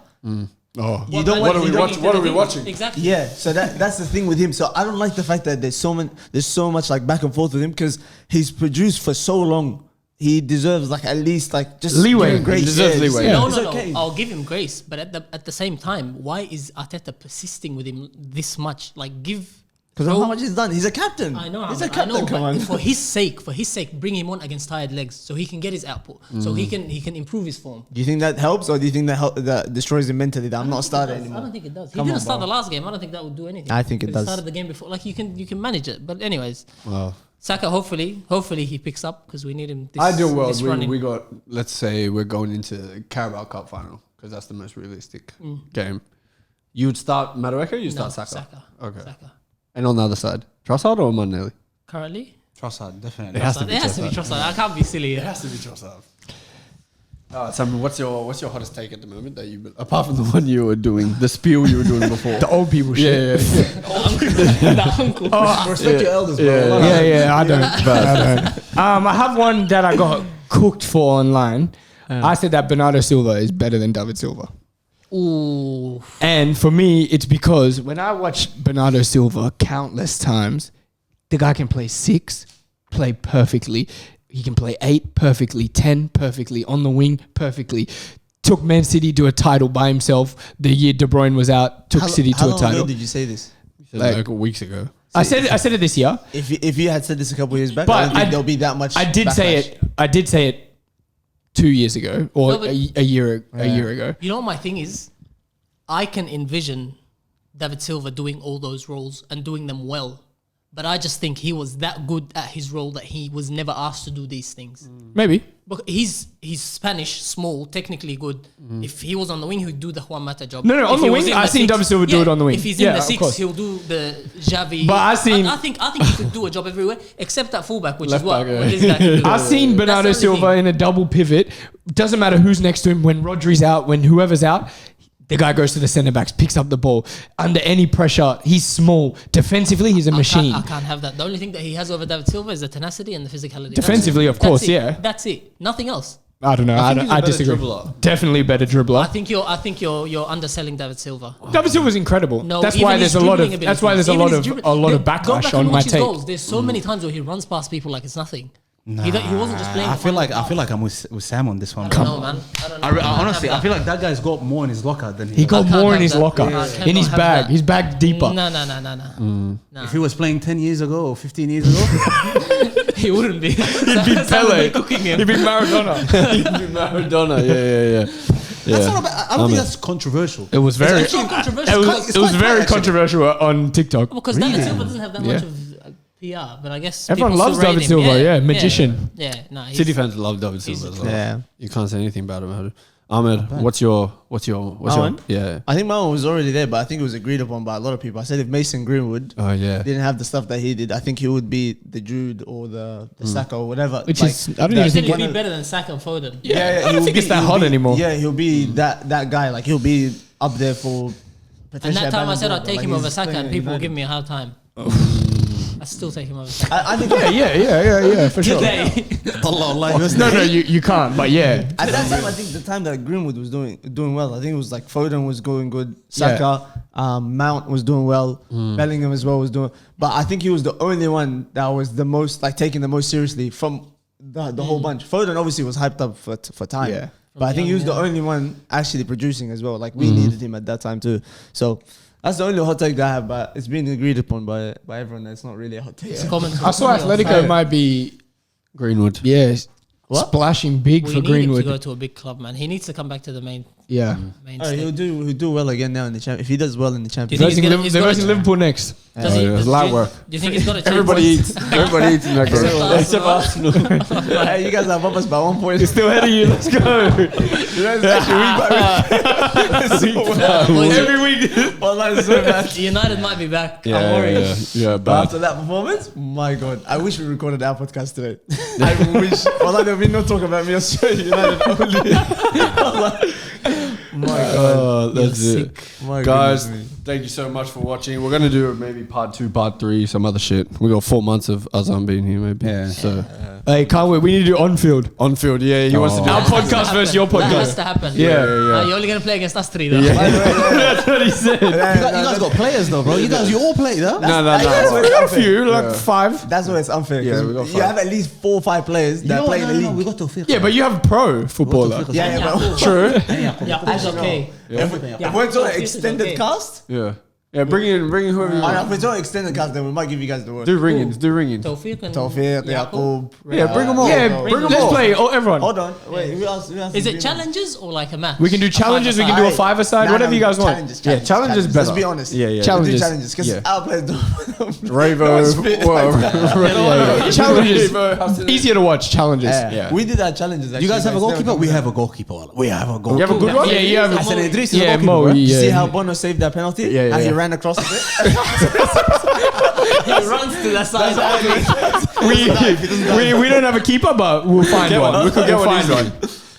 Oh, you don't what want- are we you don't- watching? What are we watching? Exactly. yeah. So that's the thing with him. So I don't like the fact that there's so much like back and forth with him because he's produced for so long. He deserves like at least like just Leeway. give him grace. He deserves leeway. No, It's no, okay. no. I'll give him grace, but at the same time, why is Arteta persisting with him this much? Like, Because of how much he's done. He's a captain. I know. He's I a captain. know, Come but on. for his sake, bring him on against tired legs so he can get his output, so he can improve his form. Do you think that helps, or do you think that destroys him mentally? That I'm not a starter I anymore. don't think it does. He Come didn't on, start bro. the last game. I don't think that would do anything. I think it He does. started the game before. Like you can manage it. But anyways, Wow. Saka hopefully he picks up because we need him. This, Ideal world, this running. we got, let's say we're going into Carabao Cup final because that's the most realistic game. You would start Madueke or you No, start Saka? Okay. Saka. And on the other side, Trossard or Martinelli? Currently, Trossard, definitely. It has to it be has to be Trossard. Trossard. I can't be silly. It has to be Trossard. Sam, what's your hottest take at the moment that you, apart from the one you were doing, the spiel you were doing before? The old people shit. yeah. The uncle. Respect your elders, bro. Yeah, I don't. I have one that I got cooked for online. I said that Bernardo Silva is better than David Silva. Ooh. And for me, it's because when I watch Bernardo Silva countless times, the guy can play 6, play perfectly. He can play 8 perfectly, 10 perfectly, on the wing perfectly. Took Man City to a title by himself the year De Bruyne was out. Took City to How a long ago title. did you say this? Like weeks ago. I said it this year. If you had said this a couple of years back, But I don't think I- there'll be that much. I did say backlash. it. I did say it 2 years ago or No, but- a year ago. You know what my thing is? I can envision David Silva doing all those roles and doing them well. But I just think he was that good at his role that he was never asked to do these things. Maybe. But he's Spanish, small, technically good. If he was on the wing, he would do the Juan Mata job. No, on If the he was wing, in I've the seen six- David Silva do it on the wing. If he's Yeah, in the of 6, course. he'll do the Xavi. But I've seen- I think he could do a job everywhere except at fullback, which Left is what back, yeah. this guy can do. I've seen Bernardo That's the only Silva thing. in a double pivot. Doesn't matter who's next to him. When Rodri's out, when whoever's out, the guy goes to the centre backs, picks up the ball. Under any pressure, he's small. Defensively, he's a machine. I can't have that. The only thing that he has over David Silva is the tenacity and the physicality. Defensively, of That's course, it. yeah. That's it. Nothing else. I don't know. I think he's a I better disagree. dribbler. Definitely a better dribbler. I think you're underselling David Silva. David Silva's incredible. No, that's even why his there's a lot dribbling of. That's why abilities, there's a even lot his of dribbling- a lot of Go backlash back on and my watch his take. goals. There's so many times where he runs past people like it's nothing. He wasn't just playing. I feel like I'm with Sam on this one. No, man. I don't know. Honestly, I feel like that guy's got more in his locker than He got I can't more in have his that. locker, Yeah. I in his cannot have bag. that. His bag deeper. No. If he was playing 10 years ago or 15 years ago, He wouldn't be. He'd be Pele. Cooking him. He'd be Maradona. Maradona, yeah. That's not about, I don't think that's controversial. It was very. It's not controversial. It was very controversial on TikTok. Because David Silva doesn't have that much of PR, but I guess Everyone people loves still rate David him. Silva. Yeah, magician. Yeah, no, he's, City fans love David Silva as well. Yeah. You can't say anything bad about it. Ahmed, what's your one? yeah? I think my one was already there, but I think it was agreed upon by a lot of people. I said if Mason Greenwood Oh yeah. didn't have the stuff that he did, I think he would be the Jude or the Saka or whatever. Which Like, is, I don't he even said think. he'd be better than Saka and Foden. yeah, I don't think it's that he'll hot be- anymore. Yeah, he'll be that guy. Like he'll be up there for. And potentially that a time I Ballon said d'Or, I'd take like him he's over Saka, playing and at people United. give me a hard time. I still take him over Saka. I think Yeah, for sure. Today. No, you can't. But yeah, at that time, I think the time that Greenwood was doing well, I think it was like Foden was going good, Saka, Mount was doing well, Bellingham as well was doing. But I think he was the only one that was the most like taking the most seriously from the whole bunch. Foden obviously was hyped up for time, Yeah. but I think he was the young, only one actually producing as well. Like we needed him at that time too. So that's the only hot take that I have, but it's been agreed upon by everyone. That's not really a hot take. It's common. I saw Atletico might be Greenwood. splashing big We for need him to Greenwood. go to a big club, man. He needs to come back to the main Yeah, He'll do well again now in the champ. If he does well in the Do you championship, think he's gonna- he's they're got versing a- Liverpool next. Does he? yeah, Does, light do you- work. Do you think he's got a chance? Everybody eats. Everybody eats in that game. Except Arsenal. hey, you guys are above us by 1 point. It's still ahead of you. Let's go. Every week. United might be back. I'm Yeah, worried. yeah, But bad. after that performance, my God, I wish we recorded our podcast today. I wish. Well, there'll be no talk about me. Australia United only. My God, That's it. my Guys, goodness me. thank you so much for watching. We're gonna do maybe part 2, part 3, some other shit. We got 4 months of Azam being here, maybe. Yeah. So Hey, can't wait. We need to do on field. on field, yeah, he wants to do. Our That has to podcast happen. versus your That has podcast. to happen. Yeah. You're only gonna play against us three, though. That's what he said. You guys got players though, bro. You all play, though. No. We got a few, like 5. That's why it's unfair. Yeah, 'cause we got you five. have at least 4 or 5 players that play in the league. We got Tawfiq. Yeah, but you have a pro footballer. Yeah, but True. Yaqub's okay. if we're doing an extended okay. cast, Yeah, bring in whoever you want. if we're doing an extended cast, then we might give you guys the word. Do ring-ins, do ring-ins. Tawfiq and Tawfiq, Yaqub. Yeah, bring them all. Yeah, bring them let's all. play. Oh, everyone. Hold on, wait. Who else? Is it challenges or like a match? We can do challenges. We can do a 5-a-side. Whatever you guys want. Challenges better. Let's be honest. Yeah, yeah. Challenges. Do challenges because Yeah. our players don't. Challenges. Easier to watch. Challenges. Yeah. We did our challenges. Actually. You guys have a It's never goalkeeper? come We back. have a goalkeeper. We have a You goalkeeper. have a good one. Yeah, you have. Hassan Idris is a Yeah, goalkeeper, Mo. bro. Yeah. See how Bono saved that penalty? Yeah, How he yeah. ran across it. He runs to that side. We don't have a keeper, but we'll find one. We could get find one.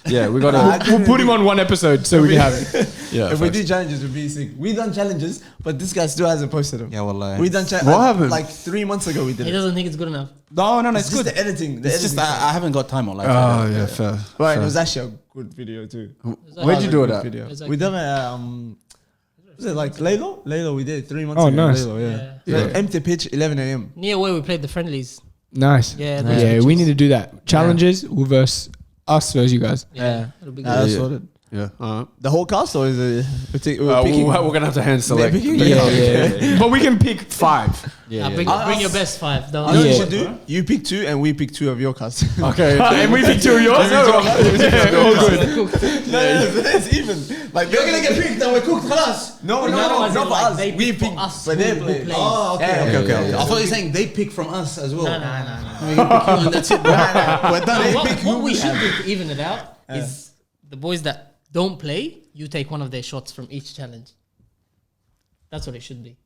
Yeah, we got We'll put him on one episode so we can have it. Yeah. If we do challenges, we'd be sick. We done challenges, but this guy still hasn't posted them. Yeah, well, We done What challenges. happened? Like 3 months ago we did He it. doesn't think it's good enough. no, It's it's just good. the editing. It's just I haven't got time on live. Oh yeah, fair. Right, it was actually a good video too. Where'd you do it at? Video. It's We done it was it like Laylo? Laylo we did 3 months Oh, ago. nice. Laylo, yeah. Yeah. So empty pitch, 11 a.m. Near where we played the friendlies. Nice. Yeah, Yeah, those we pictures. need to do that. Challenges. We'll verse us versus you guys. Yeah, it'll be good. That's Yeah. sorted. Yeah. The whole cast or is it? We're We're gonna have to hand select. picking? Yeah. But we can pick 5. Bring your best 5. Don't You know what you Yeah. should do? You pick 2 and we pick 2 of your cast. Okay. And we pick 2 of yours. Yeah, all good. No, it's even. Like you're gonna get picked and we're cooked. Khalas. No, as in, not for like, us. they We pick for pick us for who them. plays. Oh, okay, Yeah, okay. yeah. I thought you were saying they pick from us as well. No. We can pick you and that's it, bro. We're done. They pick What who we we should have. do to even it out is the boys that don't play, you take one of their shots from each challenge. That's what it should be.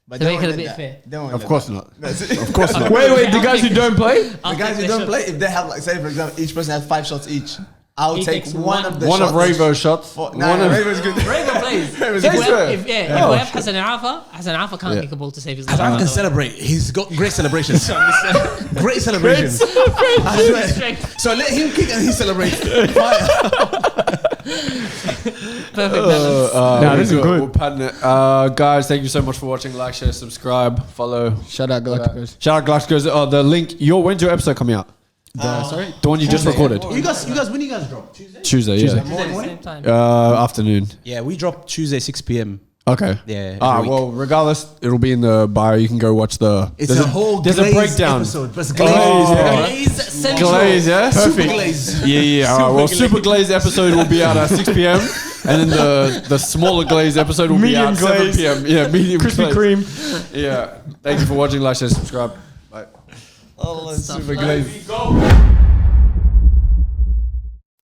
But To they make it a won't bit let fair. that. They won't Of let course that. not. That's it. Of course not. Wait, the guys who don't play? The guys who don't play, if they have like say for example, each person has 5 shots each. I'll He take takes one of the One shots. of Ravo's shots. Nah, One of Ravo's good. Raven plays. Raven's If good. we have, if we have Hassan Afa can't Yeah. kick a ball to save his I life. can celebrate. He's got great celebrations. Great celebrations. I swear. Strength. So let him kick and he celebrates. Fire. Perfect balance. Nah, this is good. We'll pattern it. Guys, thank you so much for watching. Like, share, subscribe, follow. Shout out GaIacticOz. Shout out GaIacticOz. The link. When's your episode coming out? Sorry? The one you just recorded. You guys, when you guys drop? Tuesday? Tuesday, yeah. Same time. Afternoon. Yeah, we drop Tuesday 6 p.m. Okay. Yeah, Ah, every week. well, regardless, it'll be in the bio. You can go watch the. It's a whole There's a Glaze breakdown. episode. But it's Oh, Glaze. yeah. Glaze Central. Glaze, yeah. Super Glaze. Yeah, yeah. All right. Well, Super Glaze episode will be out at 6 p.m. And then the smaller glazed episode will Medium be out glazed. 7 p.m. Yeah, medium Krispy glazed. Kreme. Yeah. Thank you for watching. Like, share, subscribe. Bye. Oh, Stuff super like- glazed.